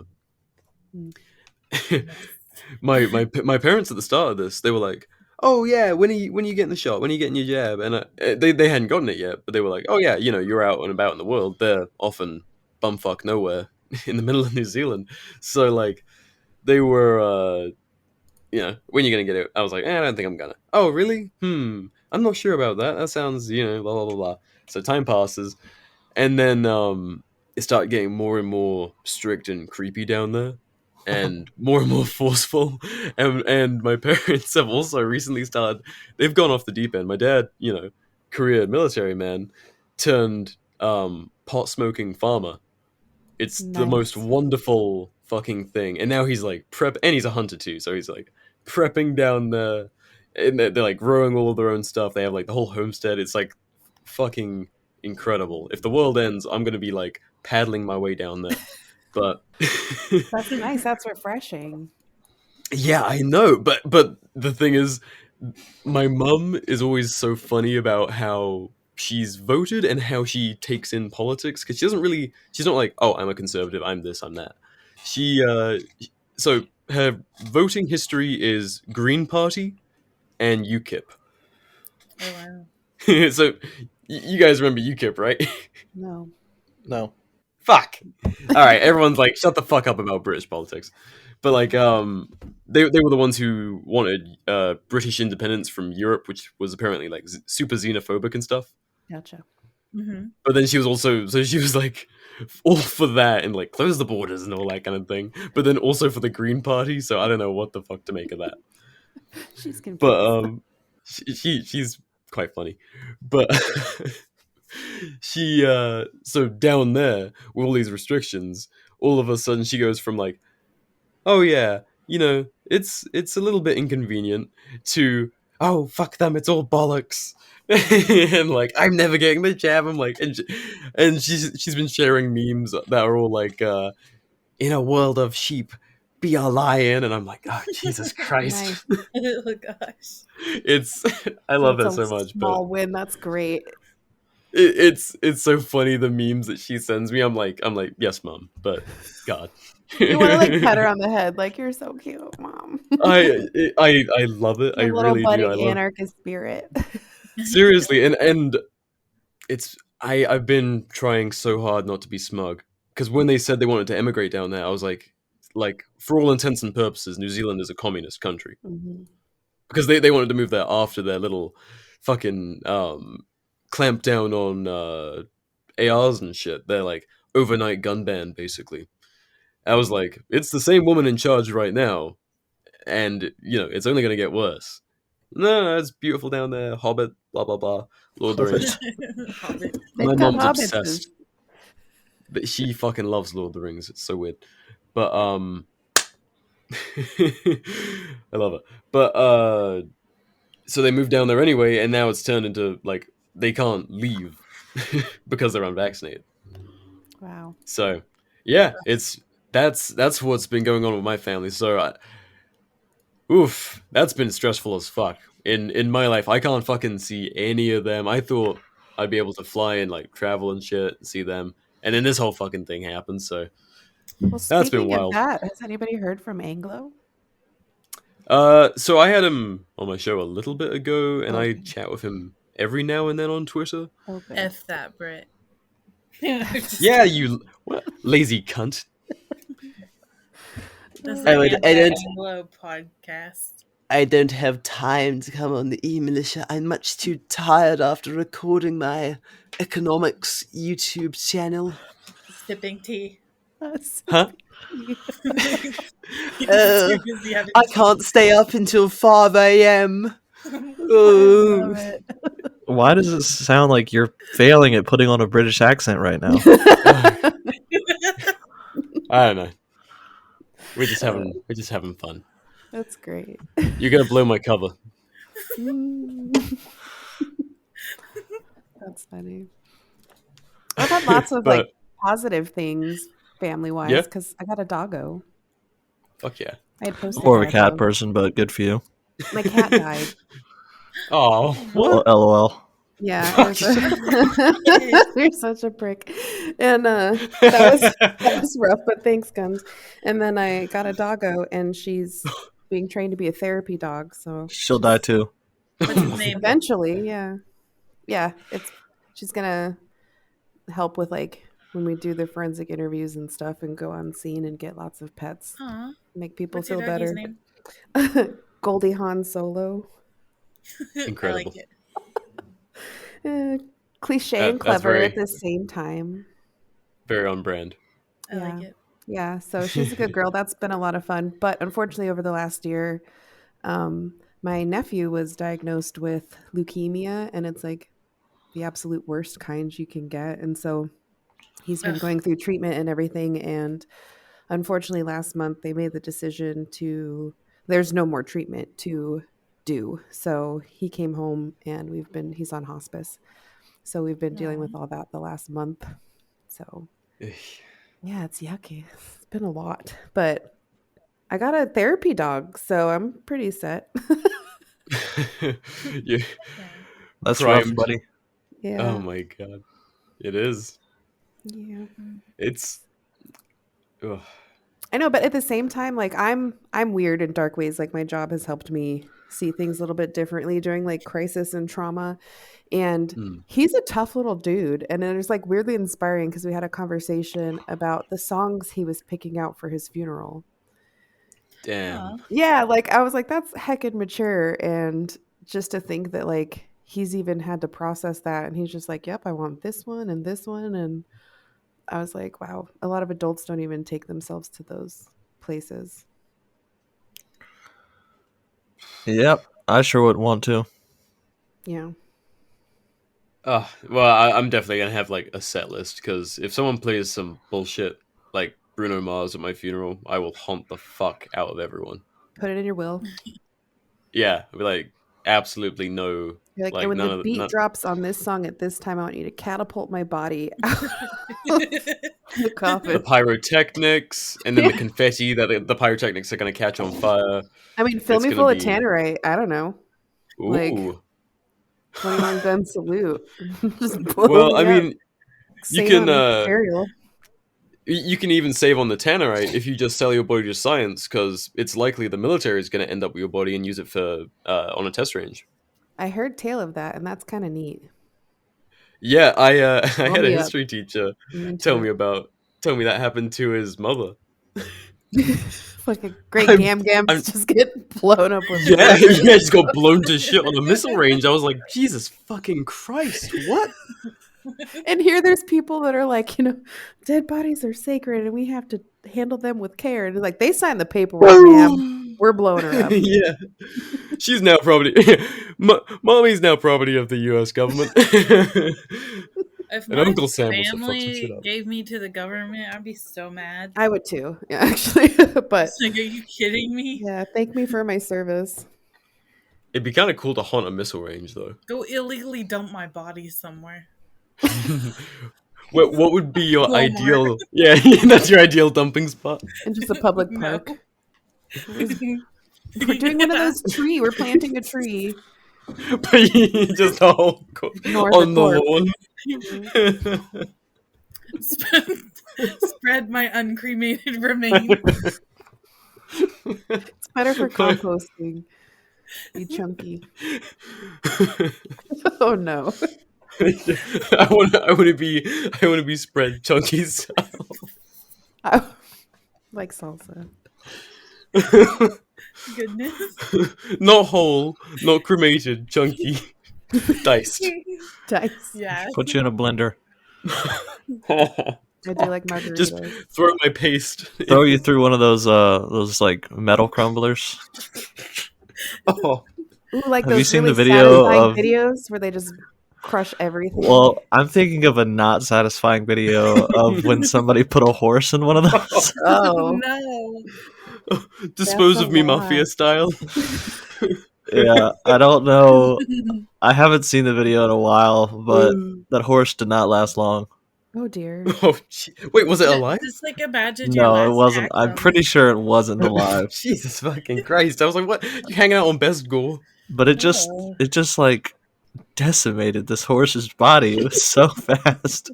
Speaker 6: my parents at the start of this, they were like, "Oh yeah, when are you getting the shot? When are you getting your jab?" And they hadn't gotten it yet, but they were like, "Oh yeah, you're out and about in the world." They're often bumfuck nowhere in the middle of New Zealand, so like they were, when you're gonna get it? I was like, I don't think I'm gonna. Oh really? I'm not sure about that. That sounds, blah blah blah blah. So time passes, and then it started getting more and more strict and creepy down there, and more forceful. And my parents have also recently started. They've gone off the deep end. My dad, career military man, turned pot smoking farmer. It's the most
Speaker 9: Nice.
Speaker 6: wonderful fucking thing. And now he's like and he's a hunter too, so he's like prepping down there. And they're like growing all of their own stuff. They have like the whole homestead. It's like fucking incredible. If the world ends, I'm gonna be like paddling my way down there. But
Speaker 9: That's nice. That's refreshing.
Speaker 6: yeah, I know. But the thing is, my mum is always so funny about how she's voted and how she takes in politics because she's not like, oh, I'm a conservative, I'm this, I'm that. She so her voting history is Green Party and UKIP.
Speaker 7: Oh wow.
Speaker 6: So you guys remember UKIP, right?
Speaker 9: No.
Speaker 8: No.
Speaker 6: Fuck. All right, everyone's like, shut the fuck up about British politics. But like, they were the ones who wanted British independence from Europe, which was apparently like super xenophobic and stuff.
Speaker 9: Gotcha.
Speaker 6: But then she was like all for that and like close the borders and all that kind of thing. But then also for the Green Party, so I don't know what the fuck to make of that.
Speaker 9: She's confused.
Speaker 6: But she's quite funny. But she so down there with all these restrictions, all of a sudden she goes from like, oh yeah, it's a little bit inconvenient to, oh fuck them, it's all bollocks. And like, I'm never getting the jab. I'm like, and she's been sharing memes that are all like, in a world of sheep, be a lion, and I'm like, oh Jesus Christ.
Speaker 7: Oh gosh.
Speaker 6: I love that
Speaker 9: That's a
Speaker 6: so much.
Speaker 9: Small win. That's great.
Speaker 6: It's so funny the memes that she sends me. I'm like, yes, mom, but God.
Speaker 9: You want to like pet her on the head, like you're so cute, mom.
Speaker 6: I love it. I
Speaker 9: Your little
Speaker 6: really do. I
Speaker 9: budding
Speaker 6: love
Speaker 9: anarchist spirit.
Speaker 6: seriously, and I've been trying so hard not to be smug because when they said they wanted to emigrate down there, I was like for all intents and purposes, New Zealand is a communist country
Speaker 9: Mhm.
Speaker 6: because they wanted to move there after their little fucking clamp down on ARs and shit. They're like overnight gun ban basically. I was like, it's the same woman in charge right now, and it's only gonna get worse. No, it's beautiful down there. Hobbit, blah blah blah. Lord of the Rings.
Speaker 7: Hobbit.
Speaker 6: My
Speaker 9: They've got
Speaker 6: mom's
Speaker 9: hobbits.
Speaker 6: obsessed. But she fucking loves Lord of the Rings. It's so weird. But I love it. But so they moved down there anyway, and now it's turned into like they can't leave because they're unvaccinated.
Speaker 9: Wow.
Speaker 6: So yeah, that's what's been going on with my family. So that's been stressful as fuck. In my life, I can't fucking see any of them. I thought I'd be able to fly and like travel and shit and see them, and then this whole fucking thing happened. So
Speaker 9: Well,
Speaker 6: that's been
Speaker 9: speaking of
Speaker 6: wild.
Speaker 9: that, has anybody heard from Anglo?
Speaker 6: So I had him on my show a little bit ago, and I
Speaker 9: Okay.
Speaker 6: chat with him every now and then on Twitter.
Speaker 9: Okay.
Speaker 7: F that Brit. Just
Speaker 6: Yeah,
Speaker 7: kidding.
Speaker 6: you lazy cunt.
Speaker 7: This is
Speaker 10: I
Speaker 7: an
Speaker 10: would- I don't-
Speaker 7: anti-Anglo podcast.
Speaker 10: I don't have time to come on the eMilitia. I'm much too tired after recording my economics YouTube channel.
Speaker 7: Sipping tea.
Speaker 6: Huh?
Speaker 10: Uh, I can't stay up until 5 a.m. Oh.
Speaker 8: Why does it sound like you're failing at putting on a British accent right now?
Speaker 6: I don't know. We're just having fun.
Speaker 9: That's great.
Speaker 6: You're gonna blow my cover.
Speaker 9: That's funny. I've had lots of
Speaker 6: But-
Speaker 9: like positive things family wise
Speaker 6: Yeah?
Speaker 9: because I got a doggo.
Speaker 6: Fuck yeah.
Speaker 9: I had posted
Speaker 8: More of a
Speaker 9: that,
Speaker 8: cat
Speaker 9: though.
Speaker 8: person, but good for you.
Speaker 9: My cat died.
Speaker 6: Oh,
Speaker 8: Well, LOL.
Speaker 9: Yeah, you're such a prick. And that was rough, but thanks, Guns. And then I got a doggo, and she's being trained to be a therapy dog. So
Speaker 8: She'll die too.
Speaker 7: What's his name?
Speaker 9: eventually, yeah, she's gonna help with like when we do the forensic interviews and stuff, and go on scene and get lots of pets,
Speaker 7: Aw.
Speaker 9: make people
Speaker 7: What's your
Speaker 9: feel
Speaker 7: doggy's
Speaker 9: better.
Speaker 7: name?
Speaker 9: Goldie Han Solo.
Speaker 6: Incredible.
Speaker 7: I like it.
Speaker 9: Cliche and
Speaker 6: That's
Speaker 9: clever
Speaker 6: very-
Speaker 9: at the same time.
Speaker 6: Very on brand.
Speaker 7: I like it.
Speaker 9: Yeah, so she's a good girl. That's been a lot of fun. But unfortunately, over the last year, my nephew was diagnosed with leukemia, and it's like the absolute worst kind you can get. And so he's been
Speaker 7: Ugh.
Speaker 9: going through treatment and everything. And unfortunately, last month, they made the decision there's no more treatment to do. So he came home, and he's on hospice. So we've been dealing with all that the last month. So yeah, it's yucky. It's been a lot, but I got a therapy dog, so I'm pretty set.
Speaker 6: Yeah.
Speaker 8: That's
Speaker 6: Primed.
Speaker 8: rough, buddy.
Speaker 9: Yeah.
Speaker 6: Oh my god. It is.
Speaker 9: Yeah.
Speaker 6: It's. Ugh.
Speaker 9: I know, but at the same time, like I'm weird in dark ways. Like my job has helped me see things a little bit differently during like crisis and trauma. And he's a tough little dude. And it was like weirdly inspiring because we had a conversation about the songs he was picking out for his funeral.
Speaker 6: Damn.
Speaker 9: Yeah, like I was like, that's heckin' mature. And just to think that like he's even had to process that, and he's just like, yep, I want this one and this one. And I was like, wow, a lot of adults don't even take themselves to those places.
Speaker 8: Yep, I sure would want to.
Speaker 9: Yeah.
Speaker 6: Well, I'm definitely gonna have like a set list because if someone plays some bullshit like Bruno Mars at my funeral, I will haunt the fuck out of everyone.
Speaker 9: Put it in your will.
Speaker 6: Yeah, I'll be like, absolutely no.
Speaker 9: You're like, and when the beat drops on this song at this time, I want you to catapult my body out of the coffin.
Speaker 6: The pyrotechnics, and then the confetti that the pyrotechnics are gonna catch on fire.
Speaker 9: I mean, fill
Speaker 6: It's
Speaker 9: me
Speaker 6: gonna
Speaker 9: full of
Speaker 6: be-
Speaker 9: tannerite. I don't know.
Speaker 6: Ooh.
Speaker 9: Like- 21 gun salute. Just blow
Speaker 6: Well, I
Speaker 9: me up.
Speaker 6: mean, you
Speaker 9: Save
Speaker 6: can
Speaker 9: on material.
Speaker 6: you can even save on the tannerite if you just sell your body to science, because it's likely the military is going to end up with your body and use it for on a test range.
Speaker 9: I heard tale of that, and that's kind of neat.
Speaker 6: Yeah, I
Speaker 9: Blow
Speaker 6: had a
Speaker 9: me up.
Speaker 6: history teacher
Speaker 9: I'm into
Speaker 6: tell
Speaker 9: it.
Speaker 6: me that happened to his mother.
Speaker 9: Like a great
Speaker 6: I'm-
Speaker 9: gams just get blown up with
Speaker 6: Yeah,
Speaker 9: rockets.
Speaker 6: yeah, just got blown to shit on a missile range. I was like, Jesus fucking Christ, what?
Speaker 9: And here there's people that are like, dead bodies are sacred and we have to handle them with care. And like, they signed the paperwork, ma'am. We're blowing her up.
Speaker 6: Yeah, she's now property. Mommy's now property of the U.S. government.
Speaker 7: If
Speaker 6: And
Speaker 7: my
Speaker 6: Uncle Sam will fuck some
Speaker 7: family
Speaker 6: shit up.
Speaker 7: gave me to the government, I'd be so mad.
Speaker 9: I would too, yeah, actually. But
Speaker 7: Like, are you kidding me?
Speaker 9: yeah, thank me for my service.
Speaker 6: It'd be kind of cool to haunt a missile range, though.
Speaker 7: Go illegally dump my body somewhere.
Speaker 6: What would be your
Speaker 7: Walmart.
Speaker 6: ideal? Yeah, that's your ideal dumping spot.
Speaker 9: And just a public
Speaker 7: No.
Speaker 9: park. We're doing one of those tree. We're planting a tree.
Speaker 6: But you just the whole
Speaker 9: North
Speaker 6: on
Speaker 9: of
Speaker 6: the lawn.
Speaker 7: Spread my uncremated remains.
Speaker 9: It's better for composting. Be chunky. Oh no.
Speaker 6: I want to be spread chunky style.
Speaker 9: I like salsa.
Speaker 7: Goodness.
Speaker 6: Not whole, not cremated, chunky, diced.
Speaker 9: Dice.
Speaker 7: Yeah.
Speaker 8: Put you in a blender.
Speaker 9: I do like margaritas.
Speaker 6: Just throw my paste.
Speaker 8: Throw you through one of those like metal crumblers.
Speaker 6: Oh.
Speaker 9: Ooh, like
Speaker 8: Have
Speaker 9: those
Speaker 8: you seen
Speaker 9: really
Speaker 8: the video
Speaker 9: satisfying
Speaker 8: of-
Speaker 9: videos where they just crush everything?
Speaker 8: Well, I'm thinking of a not satisfying video of when somebody put a horse in one of those.
Speaker 9: Oh
Speaker 7: No.
Speaker 6: Dispose
Speaker 9: That's
Speaker 6: of
Speaker 9: a
Speaker 6: me
Speaker 9: lot.
Speaker 6: mafia style.
Speaker 8: Yeah, I don't know. I haven't seen the video in a while, but that horse did not last long.
Speaker 9: Oh dear.
Speaker 6: Oh, wait, was it alive?
Speaker 7: Just like imagine your
Speaker 8: No,
Speaker 7: last
Speaker 8: it wasn't.
Speaker 7: act
Speaker 8: I'm
Speaker 7: on
Speaker 8: pretty sure it wasn't alive.
Speaker 6: Jesus fucking Christ! I was like, what? You hanging out on Best Gore?
Speaker 8: But it just like decimated this horse's body. It was so fast.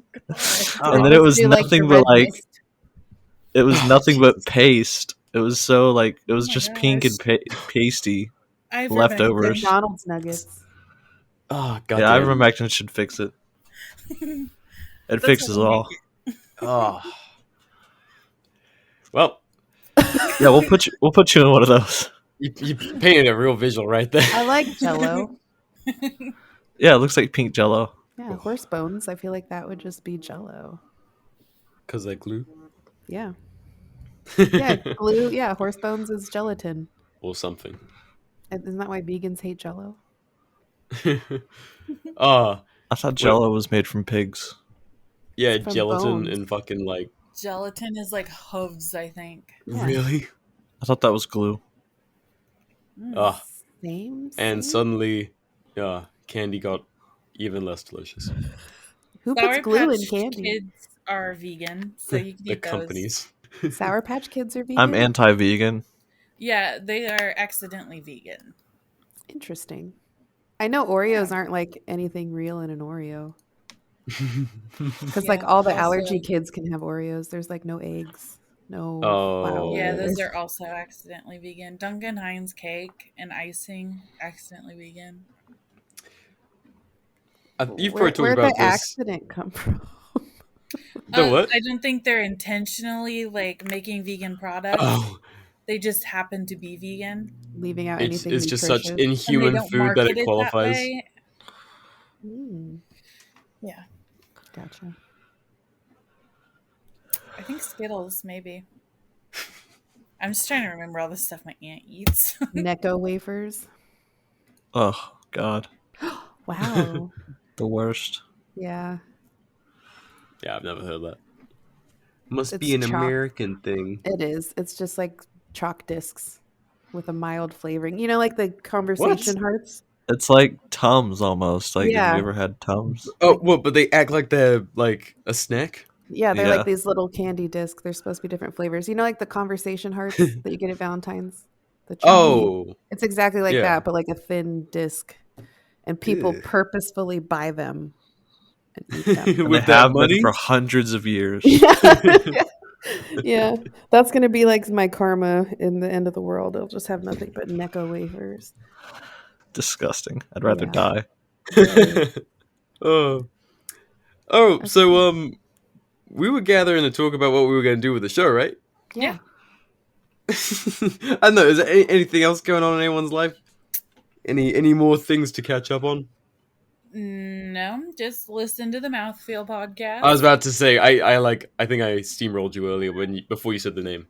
Speaker 8: And then it was
Speaker 9: Do, like,
Speaker 8: nothing
Speaker 9: the
Speaker 8: but
Speaker 9: red
Speaker 8: like
Speaker 9: mist.
Speaker 8: it was nothing but paste. It was so like it was
Speaker 7: my
Speaker 8: just pink and pasty.
Speaker 7: I've
Speaker 8: leftovers.
Speaker 9: McDonald's nuggets.
Speaker 6: Oh god.
Speaker 8: Yeah,
Speaker 6: damn.
Speaker 8: ivermectin should fix it. It fixes
Speaker 7: what we
Speaker 8: all.
Speaker 6: Oh. Well,
Speaker 8: Yeah, we'll put you in one of those.
Speaker 6: you painted a real visual right there.
Speaker 9: I like Jello.
Speaker 8: Yeah, it looks like pink Jello.
Speaker 9: Yeah, horse bones. I feel like that would just be Jello.
Speaker 6: Cause I glue
Speaker 9: Yeah. Yeah, glue. Yeah, horse bones is gelatin.
Speaker 6: or something.
Speaker 9: Isn't that why vegans hate Jello?
Speaker 6: Ah,
Speaker 8: I thought Jello was made from pigs.
Speaker 6: yeah,
Speaker 9: From
Speaker 6: gelatin
Speaker 9: bones.
Speaker 6: and fucking like
Speaker 7: Gelatin is like hooves, I think.
Speaker 9: Yeah.
Speaker 6: really.
Speaker 8: I thought that was glue.
Speaker 6: Ah,
Speaker 9: Same.
Speaker 6: and
Speaker 9: same?
Speaker 6: suddenly, candy got even less delicious.
Speaker 9: Who
Speaker 7: Sour
Speaker 9: puts glue in
Speaker 7: Patch
Speaker 9: candy?
Speaker 7: Kids are vegan, so you can
Speaker 6: The
Speaker 7: eat those.
Speaker 6: companies.
Speaker 9: Sour Patch Kids are vegan.
Speaker 8: I'm anti-vegan.
Speaker 7: Yeah, they are accidentally vegan.
Speaker 9: Interesting. I know Oreos aren't like anything real in an Oreo. Because like
Speaker 7: Yeah,
Speaker 9: all the
Speaker 7: also-
Speaker 9: allergy kids can have Oreos. There's like no eggs, no
Speaker 6: Oh.
Speaker 9: flour.
Speaker 7: Yeah, those
Speaker 9: There's-
Speaker 7: are also accidentally vegan. Duncan Hines cake and icing, accidentally vegan.
Speaker 6: You've
Speaker 9: Where,
Speaker 6: probably talked
Speaker 9: where'd
Speaker 6: about
Speaker 9: the
Speaker 6: this.
Speaker 9: accident come from?
Speaker 6: The what?
Speaker 7: I don't think they're intentionally like making vegan products.
Speaker 6: Oh,
Speaker 7: They just happen to be vegan.
Speaker 9: Leaving out
Speaker 6: it's
Speaker 9: anything
Speaker 6: just such
Speaker 9: nutritious.
Speaker 7: And they
Speaker 6: inhuman
Speaker 7: don't
Speaker 6: food that
Speaker 7: market
Speaker 6: it qualifies.
Speaker 7: way.
Speaker 9: Mm,
Speaker 7: Yeah,
Speaker 9: gotcha.
Speaker 7: I think Skittles maybe. I'm just trying to remember all the stuff my aunt eats.
Speaker 9: Necco wafers.
Speaker 8: Oh God,
Speaker 9: Wow.
Speaker 8: the worst.
Speaker 9: Yeah.
Speaker 6: Yeah, I've never heard that. Must
Speaker 9: It's
Speaker 6: be an
Speaker 9: chalk.
Speaker 6: American thing.
Speaker 9: It is. It's just like chalk discs with a mild flavoring. You know, like the conversation hearts?
Speaker 8: It's like Tums almost. Like,
Speaker 9: Yeah.
Speaker 8: have you ever had Tums?
Speaker 6: Oh, what? But they act like they're like a snack.
Speaker 9: Yeah, they're
Speaker 8: Yeah.
Speaker 9: like these little candy discs. They're supposed to be different flavors. You know, like the conversation hearts that you get at Valentine's? The chunky-
Speaker 6: Oh,
Speaker 9: It's exactly like
Speaker 6: Yeah.
Speaker 9: that, but like a thin disc. and people
Speaker 6: Ew.
Speaker 9: purposefully buy them and eat them.
Speaker 8: And
Speaker 6: With
Speaker 8: they
Speaker 6: that
Speaker 8: have
Speaker 6: money?
Speaker 8: been for hundreds of years.
Speaker 9: Yeah, that's gonna be like my karma in the end of the world. It'll just have nothing but Necco wafers.
Speaker 8: Disgusting. I'd rather
Speaker 9: Yeah.
Speaker 8: die.
Speaker 6: Oh, so we were gathering to talk about what we were going to do with the show, right?
Speaker 9: Yeah.
Speaker 6: I don't know. Is there anything else going on in anyone's life? Any more things to catch up on?
Speaker 7: No, just listen to the Mouthfeel podcast.
Speaker 6: I was about to say I think I steamrolled you earlier before you said the name.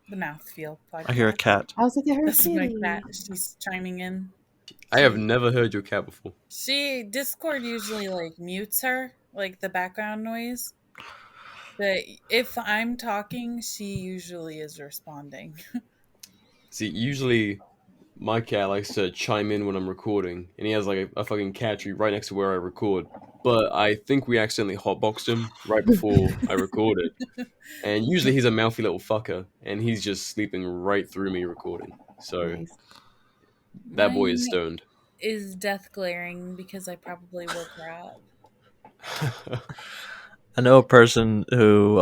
Speaker 7: The Mouthfeel podcast.
Speaker 8: I hear a cat.
Speaker 9: I was like, I heard
Speaker 7: This is my
Speaker 9: kitty.
Speaker 7: cat. She's chiming in.
Speaker 6: I have never heard your cat before.
Speaker 7: Discord usually like mutes her, like the background noise. But if I'm talking, she usually is responding.
Speaker 6: See, usually my cat likes to chime in when I'm recording, and he has like a fucking cat tree right next to where I record. But I think we accidentally hotboxed him right before I recorded. And usually he's a mouthy little fucker, and he's just sleeping right through me recording. So
Speaker 9: Nice.
Speaker 6: that boy is
Speaker 7: Mine
Speaker 6: stoned.
Speaker 7: is death glaring because I probably woke her up.
Speaker 8: I know a person who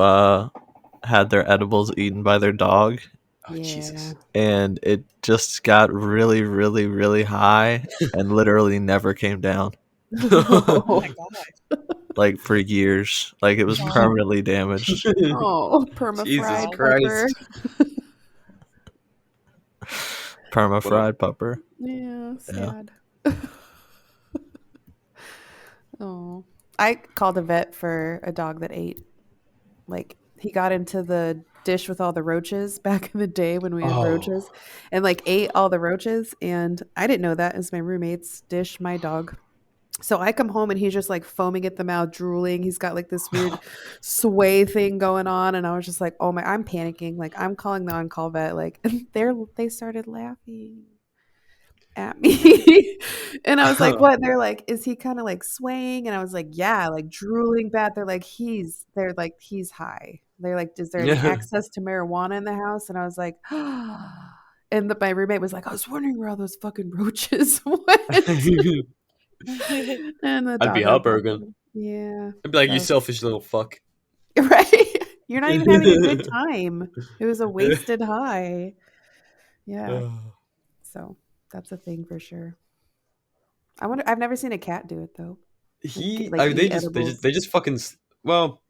Speaker 8: had their edibles eaten by their dog,
Speaker 6: Oh, Jesus.
Speaker 8: and it just got really, really, really high and literally never came down.
Speaker 7: Oh my god.
Speaker 8: Like for years. Like it was
Speaker 7: Wow.
Speaker 8: permanently damaged.
Speaker 9: Oh, perma
Speaker 6: Jesus
Speaker 9: fried
Speaker 6: Christ.
Speaker 8: Perma fried pupper.
Speaker 9: Yeah, sad. Oh, I called a vet for a dog that ate. Like he got into the dish with all the roaches back in the day when we had roaches, and like ate all the roaches. And I didn't know that as my roommate's dish, my dog. So I come home and he's just like foaming at the mouth, drooling. He's got like this weird sway thing going on, and I was just like, "Oh my!" I'm panicking. Like I'm calling the on-call vet. Like they started laughing at me, and I was like, "What?" And they're like, "Is he kind of like swaying?" And I was like, "Yeah, like drooling bad." They're like, "He's high." They're like, "Is there any access to marijuana in the house?" And I was like, and my roommate was like, "I was wondering where all those fucking roaches went." And the
Speaker 6: I'd be
Speaker 9: dog
Speaker 6: heartbroken.
Speaker 9: Yeah.
Speaker 6: I'd be like, you
Speaker 9: So-
Speaker 6: selfish little fuck.
Speaker 9: Right? You're not even having a good time. It was a wasted high. Yeah. So that's a thing for sure. I wonder. I've never seen a cat do it though.
Speaker 6: They just fucking. Well,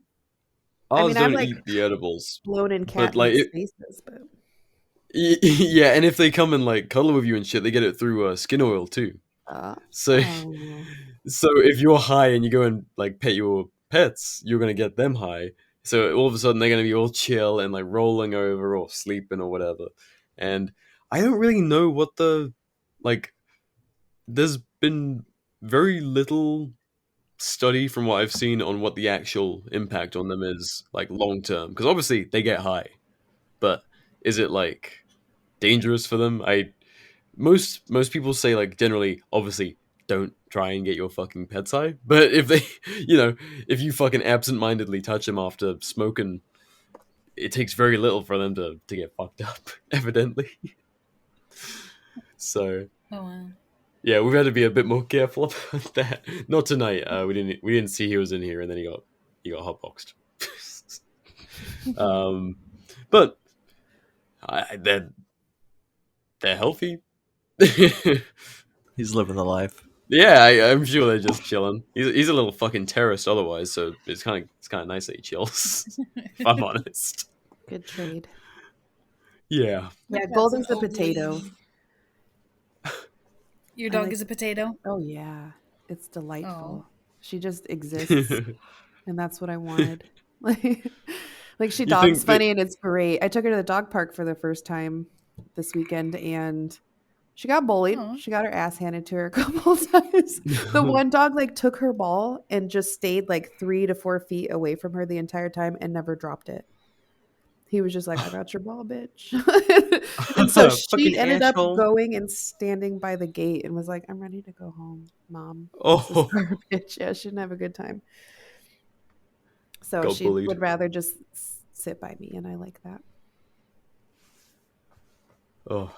Speaker 6: ours
Speaker 9: I've
Speaker 6: don't
Speaker 9: like
Speaker 6: eat the edibles.
Speaker 9: blown in cat
Speaker 6: like,
Speaker 9: spaces, but
Speaker 6: Yeah, and if they come and like cuddle with you and shit, they get it through skin oil too. So if you're high and you go and like pet your pets, you're gonna get them high. So all of a sudden they're gonna be all chill and like rolling over or sleeping or whatever. And I don't really know what there's been very little study from what I've seen on what the actual impact on them is like long term. Because obviously they get high, but is it like dangerous for them? Most people say like generally, obviously, don't try and get your fucking pets high. But if they, if you fucking absent-mindedly touch them after smoking, it takes very little for them to get fucked up, evidently. So, yeah, we've had to be a bit more careful about that. Not tonight. We didn't see he was in here, and then he got hotboxed. But they're healthy.
Speaker 8: He's living the life.
Speaker 6: Yeah, I'm sure they're just chilling. He's a little fucking terrorist otherwise, so it's kind of nice that he chills. If I'm honest.
Speaker 9: good trade.
Speaker 6: Yeah.
Speaker 9: Yeah, Golden's a potato.
Speaker 7: Your dog is a potato?
Speaker 9: Oh yeah, it's delightful.
Speaker 7: Oh.
Speaker 9: She just exists, and that's what I wanted. Like she dogs funny, and it's great. I took her to the dog park for the first time this weekend, and she got bullied.
Speaker 7: Aw.
Speaker 9: She got her ass handed to her a couple of times. The one dog like took her ball and just stayed like 3 to 4 feet away from her the entire time and never dropped it. He was just like, "I got your ball, bitch." And so she
Speaker 6: Fucking
Speaker 9: ended
Speaker 6: asshole.
Speaker 9: up going and standing by the gate and was like, "I'm ready to go home, Mom.
Speaker 6: Oh.
Speaker 9: This is garbage." Yeah, she didn't have a good time. So
Speaker 6: Got
Speaker 9: she
Speaker 6: bullied.
Speaker 9: would rather just sit by me, and I like that.
Speaker 6: Oh.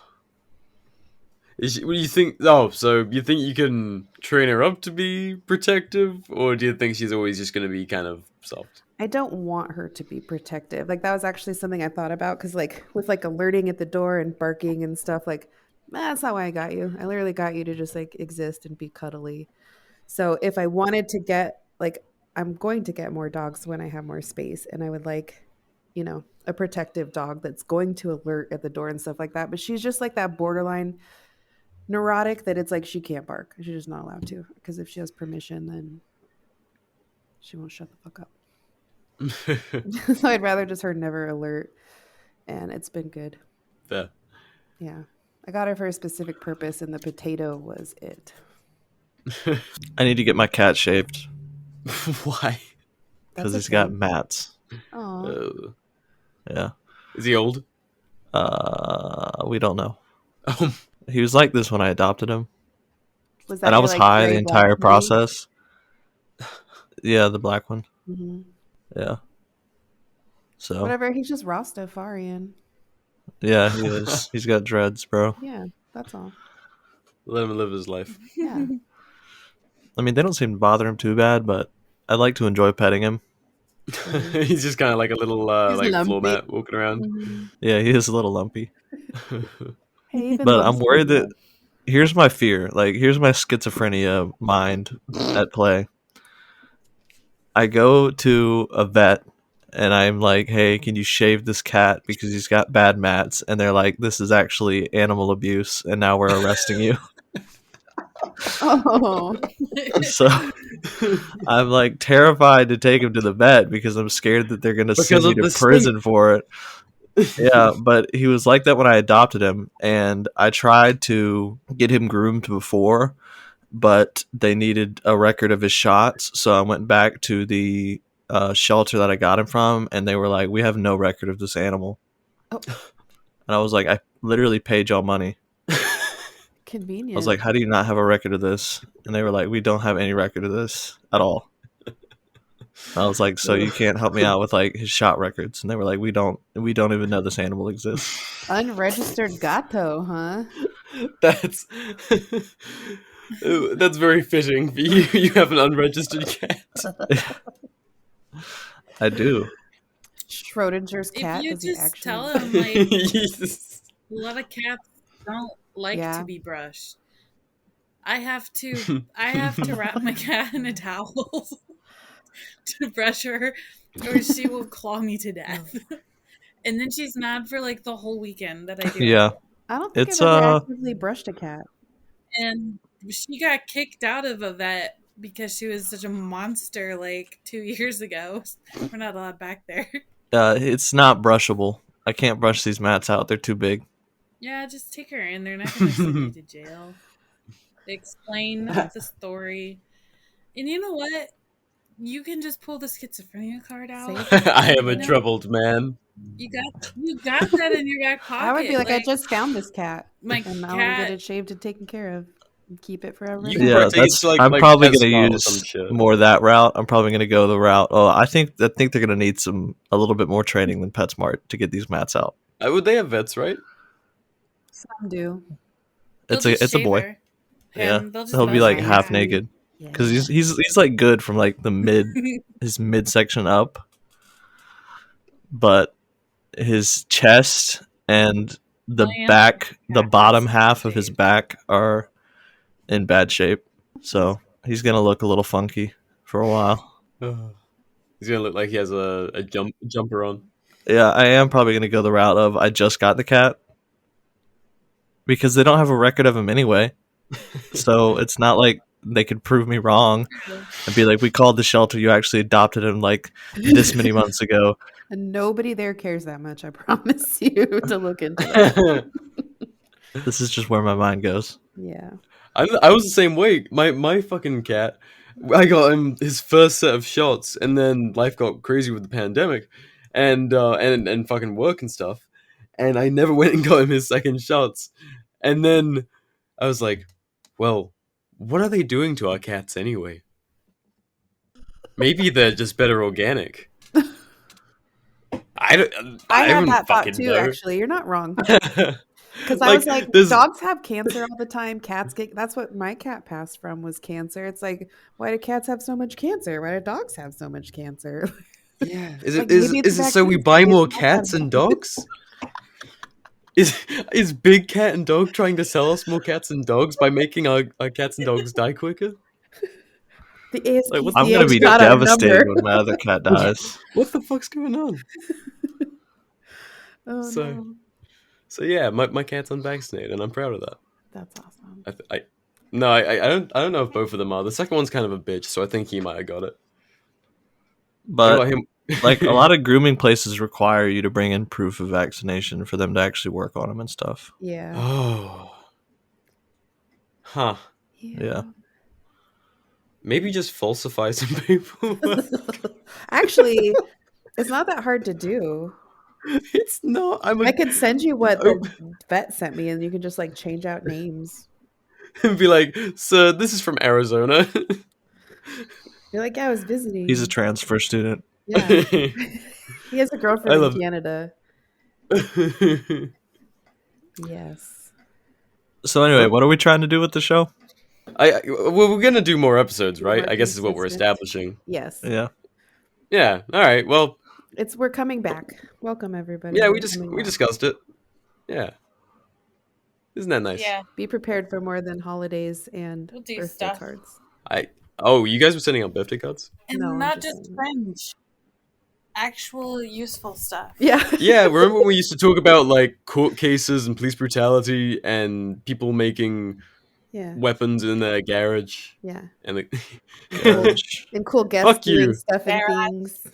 Speaker 6: What do you think? Oh, so you think you can train her up to be protective, or do you think she's always just going to be kind of soft?
Speaker 9: I don't want her to be protective. Like that was actually something I thought about because like with like alerting at the door and barking and stuff, like that's not why I got you. I literally got you to just like exist and be cuddly. So if I wanted to get like I'm going to get more dogs when I have more space, and I would like, you know, a protective dog that's going to alert at the door and stuff like that. But she's just like that borderline neurotic that it's like she can't bark. She's just not allowed to because if she has permission, then she won't shut the fuck up. So I'd rather just her never alert, and it's been good.
Speaker 6: Fair.
Speaker 9: Yeah, I got her for a specific purpose, and the potato was it.
Speaker 8: I need to get my cat shaved
Speaker 6: Why?
Speaker 8: because he's got mats.
Speaker 9: Oh,
Speaker 8: Yeah.
Speaker 6: Is he old?
Speaker 8: We don't know.
Speaker 6: Um,
Speaker 8: He was like this when I adopted him,
Speaker 9: was that
Speaker 8: and I
Speaker 9: your,
Speaker 8: was
Speaker 9: like,
Speaker 8: high
Speaker 9: gray
Speaker 8: the
Speaker 9: black
Speaker 8: entire
Speaker 9: kitty?
Speaker 8: process. Yeah, the black one.
Speaker 9: Mhm.
Speaker 8: Yeah. So
Speaker 9: Whatever. He's just Rastafarian.
Speaker 8: yeah, he is. He's got dreads, bro.
Speaker 9: Yeah, that's all.
Speaker 6: let him live his life.
Speaker 9: Yeah.
Speaker 8: I mean, they don't seem to bother him too bad, but I like to enjoy petting him.
Speaker 6: He's just kind of like a little
Speaker 10: He's
Speaker 6: like floor
Speaker 10: lumpy.
Speaker 6: mat walking around.
Speaker 9: Mhm.
Speaker 8: Yeah, he is a little lumpy.
Speaker 9: Hey, even
Speaker 8: But
Speaker 9: lumps
Speaker 8: I'm worried
Speaker 9: good
Speaker 8: that here's my fear. Like, here's my schizophrenia mind at play. I go to a vet and I'm like, hey, can you shave this cat because he's got bad mats? And they're like, this is actually animal abuse, and now we're arresting you.
Speaker 9: Oh,
Speaker 8: So I'm like terrified to take him to the vet because I'm scared that they're going to send
Speaker 6: Because
Speaker 8: me
Speaker 6: of
Speaker 8: to
Speaker 6: the
Speaker 8: prison for it. Yeah, but he was like that when I adopted him, and I tried to get him groomed before, but they needed a record of his shots. So I went back to the shelter that I got him from, and they were like, we have no record of this animal.
Speaker 9: Oh.
Speaker 8: And I was like, I literally paid y'all money.
Speaker 9: convenient.
Speaker 8: I was like, how do you not have a record of this? And they were like, we don't have any record of this at all. I was like, so you can't help me out with like his shot records? And they were like, we don't even know this animal exists.
Speaker 9: Unregistered gato, huh?
Speaker 6: That's that's very fitting for you. You have an unregistered cat.
Speaker 8: I do.
Speaker 9: Schrodinger's cat.
Speaker 7: If you
Speaker 9: Does he
Speaker 7: just
Speaker 9: actually
Speaker 7: tell him, like,
Speaker 6: Jesus.
Speaker 7: a lot of cats don't like
Speaker 9: Yeah.
Speaker 7: to be brushed. I have to wrap my cat in a towel to brush her, or she will claw me to death. And then she's mad for like the whole weekend that I do.
Speaker 8: Yeah.
Speaker 9: I don't think
Speaker 8: It's
Speaker 9: I've ever actively brushed a cat.
Speaker 7: And she got kicked out of a vet because she was such a monster like 2 years ago. We're not allowed back there.
Speaker 8: It's not brushable. I can't brush these mats out. They're too big.
Speaker 7: Yeah, just take her in. They're not going to send you to jail. Explain the story. And you know what? You can just pull the schizophrenia card out.
Speaker 6: I am a
Speaker 7: You know?
Speaker 6: troubled man.
Speaker 7: You got that in your back pocket.
Speaker 9: I would be like, I
Speaker 7: like,
Speaker 9: just found this cat,
Speaker 7: my
Speaker 9: and I want to get
Speaker 7: cat.
Speaker 9: it shaved and taken care of, and keep it forever.
Speaker 6: You
Speaker 9: and
Speaker 6: can
Speaker 8: Yeah,
Speaker 9: ever.
Speaker 6: probably take it
Speaker 8: that's.
Speaker 6: to, like-
Speaker 8: I'm
Speaker 6: like
Speaker 8: probably
Speaker 6: PetSmart
Speaker 8: gonna
Speaker 6: or some
Speaker 8: use
Speaker 6: shit.
Speaker 8: more that route. I'm probably gonna go the route. Oh, I think they're gonna need a little bit more training than PetSmart to get these mats out.
Speaker 6: Would they have vets, right?
Speaker 9: Some do.
Speaker 7: They'll
Speaker 8: It's a
Speaker 7: just shave
Speaker 8: boy.
Speaker 7: her.
Speaker 8: Yeah,
Speaker 7: They'll just
Speaker 8: he'll be
Speaker 7: bust
Speaker 8: like
Speaker 7: her
Speaker 8: half
Speaker 7: cat.
Speaker 8: naked
Speaker 9: Yeah.
Speaker 8: because he's like good from like the his midsection up, but his chest and the
Speaker 7: I am
Speaker 8: back, the
Speaker 7: cat
Speaker 8: bottom
Speaker 7: has
Speaker 8: half of his
Speaker 7: shaved.
Speaker 8: back are in bad shape. So he's gonna look a little funky for a while.
Speaker 6: He's gonna look like he has a jumper on.
Speaker 8: Yeah, I am probably gonna go the route of I just got the cat because they don't have a record of him anyway. So it's not like they could prove me wrong and be like, we called the shelter, you actually adopted him like this many months ago.
Speaker 9: And nobody there cares that much. I promise you to look into that.
Speaker 8: This is just where my mind goes.
Speaker 9: Yeah.
Speaker 6: I was the same way. My fucking cat, I got him his first set of shots, and then life got crazy with the pandemic, and fucking work and stuff, and I never went and got him his second shots, and then I was like, well, what are they doing to our cats anyway? Maybe they're just better organic. I
Speaker 9: I had
Speaker 6: don't
Speaker 9: that thought
Speaker 6: fucking
Speaker 9: too,
Speaker 6: know.
Speaker 9: actually. You're not wrong. Because I was like,
Speaker 6: there's
Speaker 9: dogs have cancer all the time. Cats get. That's what my cat passed from was cancer. It's like, why do cats have so much cancer? Why do dogs have so much cancer?
Speaker 10: Yeah.
Speaker 6: is
Speaker 9: Like
Speaker 6: it is
Speaker 9: maybe it's
Speaker 6: is it so we
Speaker 9: vaccines.
Speaker 6: buy
Speaker 9: Maybe
Speaker 6: more
Speaker 9: it's not
Speaker 6: cats
Speaker 9: that
Speaker 6: and
Speaker 9: bad.
Speaker 6: dogs? Is Big Cat and Dog trying to sell us more cats and dogs by making our cats and dogs die quicker?
Speaker 9: The
Speaker 6: Like what
Speaker 8: I'm
Speaker 6: the
Speaker 8: gonna
Speaker 6: fuck's
Speaker 9: ASPCA
Speaker 8: be
Speaker 9: got our number.
Speaker 8: devastated when my other cat dies.
Speaker 6: what the fuck's going on?
Speaker 9: Oh
Speaker 6: So
Speaker 9: no,
Speaker 6: so yeah, my cat's unvaccinated, and I'm proud of that.
Speaker 9: that's awesome.
Speaker 6: I don't know if both of them are. The second one's kind of a bitch, so I think he might have got it. What
Speaker 8: But
Speaker 6: about him?
Speaker 8: like a lot of grooming places require you to bring in proof of vaccination for them to actually work on them and stuff.
Speaker 9: Yeah.
Speaker 6: Oh. Huh.
Speaker 8: Yeah.
Speaker 6: Maybe just falsify some paperwork.
Speaker 9: Actually, it's not that hard to do.
Speaker 6: It's not.
Speaker 9: I could send you what the vet sent me, and you can just like change out names.
Speaker 6: And be like, "Sir, this is from Arizona."
Speaker 9: You're like, yeah, I was visiting.
Speaker 8: He's a transfer student.
Speaker 9: Yeah. He has a girlfriend in Canada. Yes.
Speaker 8: So anyway, what are we trying to do with the show?
Speaker 6: Well, we're gonna do more episodes, right?
Speaker 9: More
Speaker 6: I guess is what we're
Speaker 9: consistent.
Speaker 6: establishing.
Speaker 9: Yes.
Speaker 8: Yeah.
Speaker 6: Yeah. All right. Well,
Speaker 9: We're coming back. Welcome everybody.
Speaker 6: yeah,
Speaker 9: We're
Speaker 6: we
Speaker 9: coming back.
Speaker 6: discussed it. Yeah. Isn't that nice?
Speaker 7: Yeah.
Speaker 9: Be prepared for more than holidays and
Speaker 7: We'll do
Speaker 9: birthday
Speaker 7: stuff.
Speaker 9: cards.
Speaker 6: You guys were sending out birthday cards?
Speaker 7: And
Speaker 9: No, I'm
Speaker 7: not
Speaker 9: just
Speaker 7: just
Speaker 9: saying.
Speaker 7: cringe. Actual useful stuff.
Speaker 9: Yeah.
Speaker 6: Yeah, remember when we used to talk about like court cases and police brutality and people making
Speaker 9: Yeah.
Speaker 6: weapons in their garage?
Speaker 9: Yeah.
Speaker 6: And
Speaker 9: And cool guests
Speaker 6: Fuck
Speaker 9: doing
Speaker 6: you.
Speaker 9: stuff and
Speaker 7: Sarah.
Speaker 9: things.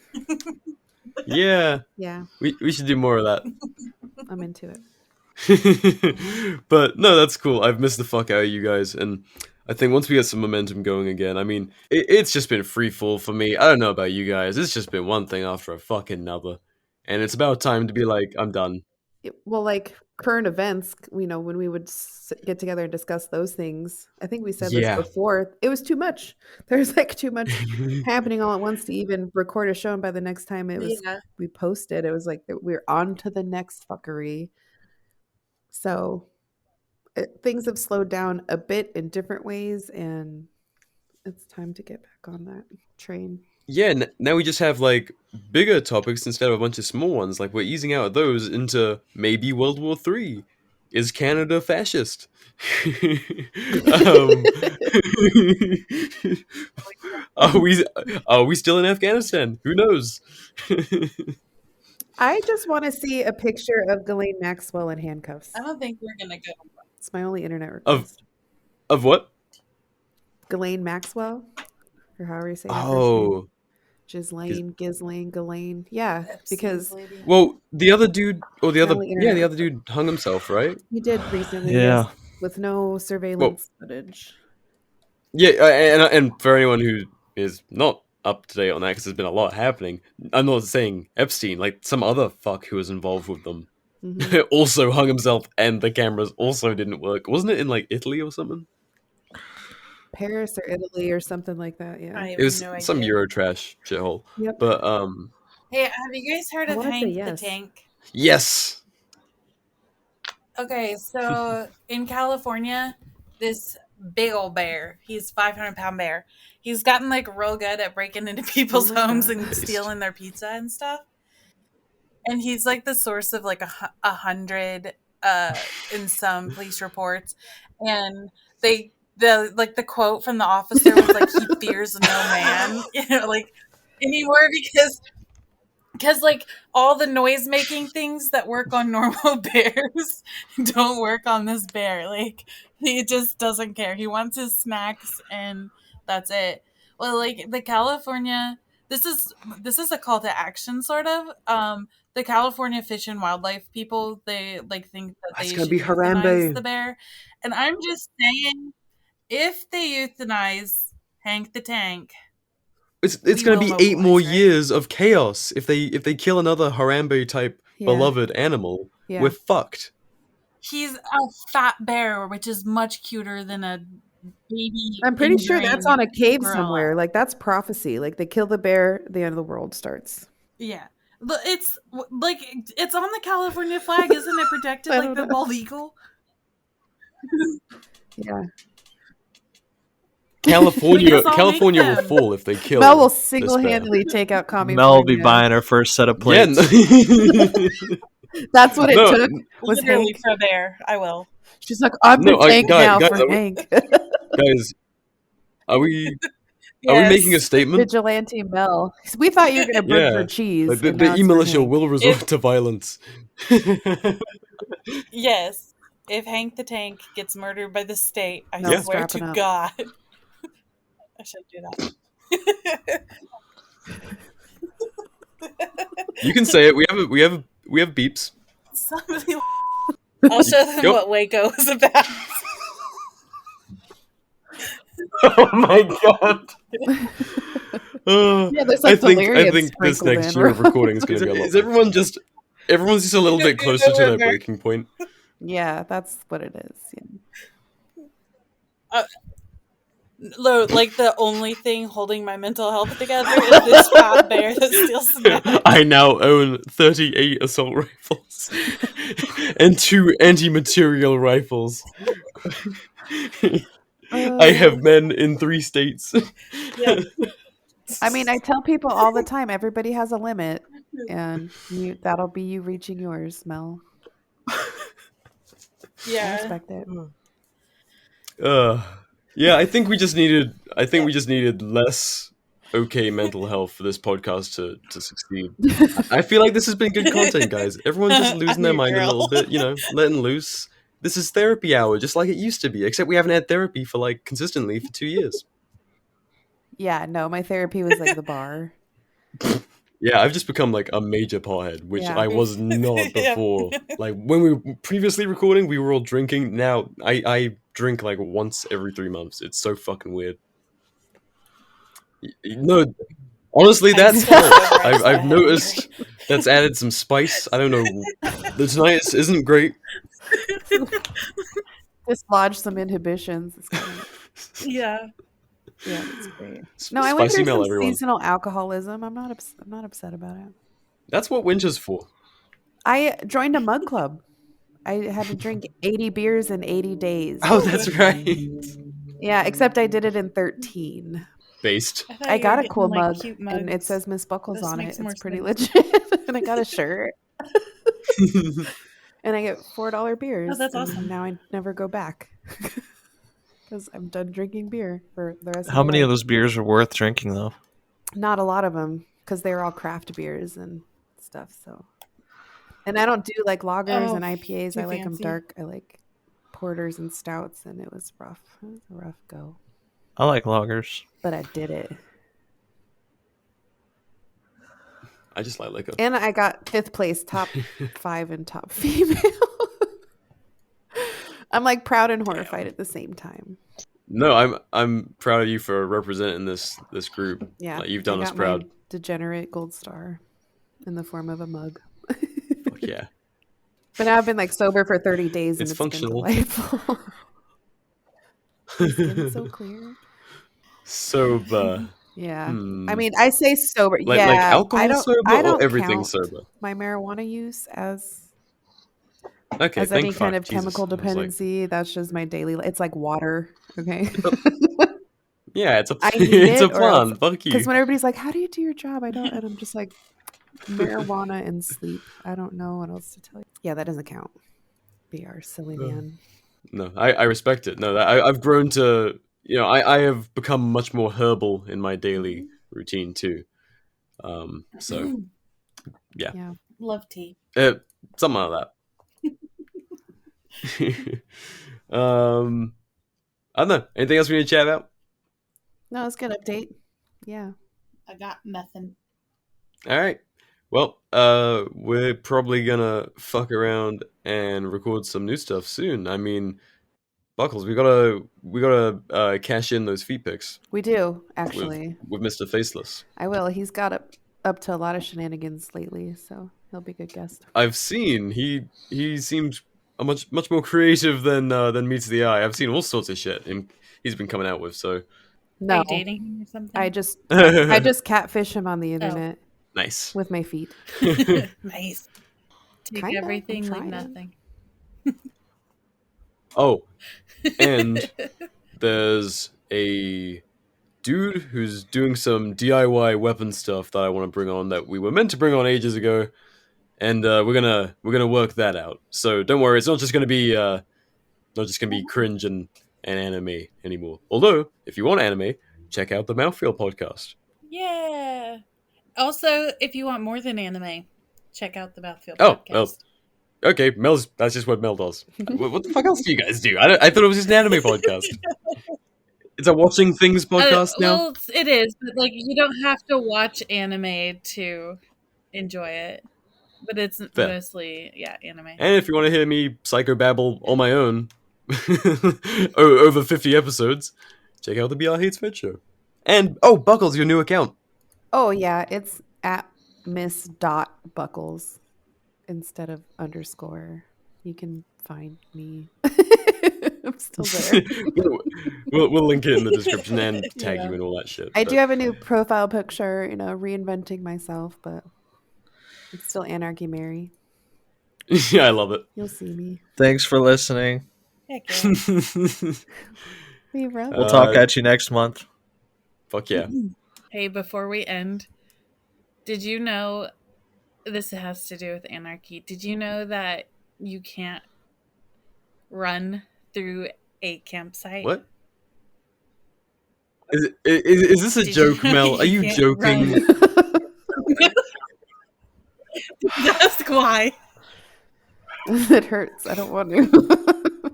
Speaker 6: Yeah.
Speaker 9: Yeah.
Speaker 6: We should do more of that.
Speaker 9: I'm into it.
Speaker 6: But no, that's cool. I've missed the fuck out of you guys, and I think once we get some momentum going again, I mean, it's just been free fall for me. I don't know about you guys. It's just been one thing after a fucking another, and it's about time to be like, I'm done.
Speaker 9: Well, like current events, when we would get together and discuss those things, I think we said
Speaker 6: Yeah.
Speaker 9: this before, it was too much. There's like too much happening all at once to even record a show. And by the next time we posted, it was like we're on to the next fuckery. So things have slowed down a bit in different ways, and it's time to get back on that train.
Speaker 6: Yeah, now we just have like bigger topics instead of a bunch of small ones. Like we're easing out of those into maybe World War III. Is Canada fascist? Are we still in Afghanistan? Who knows?
Speaker 9: I just want to see a picture of Ghislaine Maxwell in handcuffs.
Speaker 7: I don't think we're gonna go.
Speaker 9: It's my only internet request.
Speaker 6: Of what?
Speaker 9: Ghislaine Maxwell, or however you say her
Speaker 6: Oh.
Speaker 9: first name. Ghislaine. Yeah, because
Speaker 6: Well, the other dude, or the
Speaker 9: only internet
Speaker 6: other dude hung himself, right?
Speaker 9: he did recently,
Speaker 8: Yeah.
Speaker 9: yes, with no surveillance footage.
Speaker 6: Yeah, and for anyone who is not up to date on that, because there's been a lot happening. I'm not saying Epstein, like some other fuck who was involved with them, also hung himself, and the cameras also didn't work. Wasn't it in like Italy or something?
Speaker 9: Paris or Italy or something like that. Yeah,
Speaker 6: It was some Eurotrash shithole.
Speaker 9: Yep.
Speaker 6: But
Speaker 7: Hey, have you guys heard
Speaker 9: I
Speaker 7: of
Speaker 9: wanna say
Speaker 7: Hank
Speaker 9: yes.
Speaker 7: the Tank?
Speaker 6: yes,
Speaker 7: Okay, so in California, this big old bear, he's 500-pound bear. He's gotten like real good at breaking into people's
Speaker 9: my
Speaker 7: homes
Speaker 9: God.
Speaker 7: and stealing their pizza and stuff. And he's like the source of like 100 in some police reports. And the quote from the officer was like, he fears no man, like anymore, because like all the noise making things that work on normal bears don't work on this bear. Like he just doesn't care. He wants his snacks and that's it. Well, like the California, this is a call to action sort of. The California Fish and Wildlife people, they like think that
Speaker 10: It's
Speaker 7: they
Speaker 10: gonna
Speaker 7: should
Speaker 10: be
Speaker 7: euthanize
Speaker 10: Harambe.
Speaker 7: the bear. And I'm just saying, if they euthanize Hank the Tank,
Speaker 6: it's
Speaker 7: We
Speaker 6: going to
Speaker 7: will
Speaker 6: be 8 more
Speaker 7: mobilize, right?
Speaker 6: years of chaos if they kill another Harambe type beloved animal.
Speaker 9: Yeah.
Speaker 6: We're fucked.
Speaker 7: He's a fat bear, which is much cuter than a baby.
Speaker 9: I'm pretty sure that's on a cave
Speaker 7: gorilla.
Speaker 9: somewhere. Like that's prophecy. Like they kill the bear, the end of the world starts.
Speaker 7: Yeah. It's like it's on the California flag, isn't it protected like the bald eagle?
Speaker 9: Yeah.
Speaker 6: California will fall if they kill.
Speaker 9: Mel will single-handedly take out California.
Speaker 8: Mel will be buying her first set of plates.
Speaker 9: That's what it took. Was
Speaker 7: Literally
Speaker 9: Hank.
Speaker 7: for there. I will.
Speaker 9: She's like, I'm the tank now for Hank.
Speaker 6: Guys, are we making a statement?
Speaker 9: Vigilante Mel. We thought you were going to burn for cheese.
Speaker 6: Like the eMilitia will resort to violence.
Speaker 7: Yes. If Hank the Tank gets murdered by the state, I swear to
Speaker 9: up.
Speaker 7: God, I should do that.
Speaker 6: You can say it. We have beeps.
Speaker 7: Somebody. I'll show them what Waco is about.
Speaker 6: Oh my god.
Speaker 9: there's
Speaker 6: I think this next year of recording is going to be a lot. Everyone's just a little bit closer to their breaking point.
Speaker 9: Yeah, that's what it is.
Speaker 7: Yeah. Like the only thing holding my mental health together is this fat bear that steals snacks.
Speaker 6: I now own 38 assault rifles and 2 anti-material rifles. I have men in 3 states.
Speaker 7: Yeah.
Speaker 9: I mean, I tell people all the time, everybody has a limit, and that'll be you reaching yours, Mel.
Speaker 7: Yeah.
Speaker 9: I respect it.
Speaker 6: Yeah, I think we just needed less okay mental health for this podcast to succeed. I feel like this has been good content, guys. Everyone's just losing their mind a little bit, letting loose. This is therapy hour, just like it used to be, except we haven't had therapy for consistently for 2 years.
Speaker 9: Yeah, no, my therapy was like the bar.
Speaker 6: Yeah, I've just become a major pothead, which I was not before. When we were previously recording, we were all drinking. Now I drink once every 3 months. It's so fucking weird. No, honestly, that's I've noticed that's added some spice. I don't know. The tonight isn't great.
Speaker 9: Dislodge some inhibitions.
Speaker 7: Yeah.
Speaker 9: Yeah, that's great. No, I went through some seasonal alcoholism. I'm not upset about it.
Speaker 6: That's what winter's for.
Speaker 9: I joined a mug club. I had to drink 80 beers in 80 days.
Speaker 6: Oh, that's right.
Speaker 9: Yeah, except I did it in 13.
Speaker 6: Based.
Speaker 9: I got a cool mug, and it says Miss Buckles on it. It's pretty legit. And I got a shirt. And I get $4 beers.
Speaker 7: Oh, that's awesome.
Speaker 9: And now I never go back. Because I'm done drinking beer for the rest of
Speaker 8: How many of those beers are worth drinking, though?
Speaker 9: Not a lot of them, because they're all craft beers and stuff. So, and I don't do lagers and IPAs. I like them dark. I like porters and stouts, and it was rough. It was a rough go.
Speaker 8: I like lagers,
Speaker 9: but I did it.
Speaker 6: I just like liquor.
Speaker 9: And I got 5th place, top 5 and top female. I'm proud and horrified at the same time.
Speaker 6: No, I'm proud of you for representing this group.
Speaker 9: Yeah,
Speaker 6: you've done us proud.
Speaker 9: Degenerate gold star in the form of a mug.
Speaker 6: Fuck yeah.
Speaker 9: But now I've been sober for 30 days, and it's
Speaker 6: functional.
Speaker 9: Been delightful. It's so clear.
Speaker 6: Sober.
Speaker 9: Yeah, I mean, I say sober.
Speaker 6: Like alcohol sober or everything
Speaker 9: count
Speaker 6: sober?
Speaker 9: My marijuana use as
Speaker 6: as
Speaker 9: any kind of chemical dependency. That's just my daily. It's like water. Okay.
Speaker 6: Yeah, it's a
Speaker 9: it's
Speaker 6: a plan. Fuck you.
Speaker 9: Because when everybody's like, "How do you do your job?" I don't, and I'm just like, marijuana and sleep. I don't know what else to tell you. Yeah, that doesn't count. B.R. silly man.
Speaker 6: No, I respect it. No, I've grown to. I have become much more herbal in my daily routine too. So, yeah.
Speaker 7: Love tea.
Speaker 6: Something like that. I don't know. Anything else we need to chat about?
Speaker 9: No, it's a good update. Yeah.
Speaker 7: I got nothing.
Speaker 6: All right. Well, we're probably gonna fuck around and record some new stuff soon. I mean, Buckles, we gotta cash in those feet pics.
Speaker 9: We do, actually.
Speaker 6: With Mr. Faceless.
Speaker 9: I will. He's got up to a lot of shenanigans lately, so he'll be a good guest.
Speaker 6: I've seen he seems a much more creative than meets the eye. I've seen all sorts of shit he's been coming out with. So
Speaker 9: no,
Speaker 7: are you dating him or something?
Speaker 9: I just catfish him on the internet.
Speaker 6: Nice.
Speaker 9: with my feet.
Speaker 7: Nice. Take
Speaker 9: Kinda, I'm
Speaker 7: everything, leave
Speaker 9: trying.
Speaker 7: nothing.
Speaker 6: Oh, and there's a dude who's doing some DIY weapon stuff that I want to bring on that we were meant to bring on ages ago, and we're gonna work that out. So don't worry, it's not just gonna be cringe and anime anymore. Although, if you want anime, check out the Mouthfeel podcast.
Speaker 7: Yeah. Also, if you want more than anime, check out the Mouthfeel
Speaker 6: Oh,
Speaker 7: podcast.
Speaker 6: well, okay, that's just what Mel does. What the fuck else do you guys do? I thought it was just an anime podcast. It's a watching things podcast now.
Speaker 7: Well, it is, but like you don't have to watch anime to enjoy it. But it's
Speaker 6: Fair.
Speaker 7: mostly, anime.
Speaker 6: And if you want to hear me psychobabble on my own over 50 episodes, check out the B.R Hates Fed show. And, Buckles, your new account.
Speaker 9: Oh yeah, it's at miss.buckles instead of underscore. You can find me. I'm still there.
Speaker 6: we'll link it in the description and tag you and all that shit.
Speaker 9: I do have a new profile picture, reinventing myself, but it's still Anarchy Mary.
Speaker 6: Yeah, I love it.
Speaker 9: You'll see me.
Speaker 8: Thanks for listening.
Speaker 7: Heck yeah.
Speaker 8: We'll talk at you next month.
Speaker 6: Fuck yeah.
Speaker 7: Hey, before we end, did you know, this has to do with anarchy, did you know that you can't run through a campsite?
Speaker 6: What? Is this a joke, Mel? Are you joking?
Speaker 7: Ask why.
Speaker 9: It hurts. I don't want to.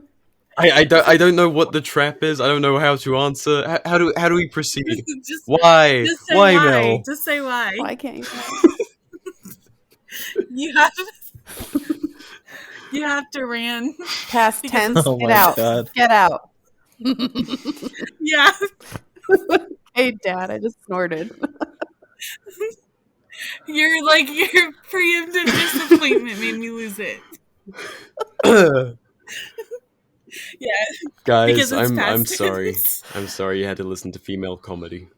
Speaker 6: I don't know what the trap is. I don't know how to answer. How do we proceed?
Speaker 7: Why?
Speaker 6: Why, Mel?
Speaker 7: Just say why.
Speaker 9: Why can't you?
Speaker 7: You have to ran
Speaker 9: Past tense.
Speaker 8: Oh
Speaker 9: Get
Speaker 8: my
Speaker 9: out.
Speaker 8: God.
Speaker 9: Get out.
Speaker 7: Yeah.
Speaker 9: Hey, Dad, I just snorted.
Speaker 7: Your preemptive disappointment made me lose it. Yeah.
Speaker 6: Guys,
Speaker 7: Because it's
Speaker 6: I'm
Speaker 7: past
Speaker 6: sorry.
Speaker 7: tense.
Speaker 6: I'm sorry you had to listen to female comedy.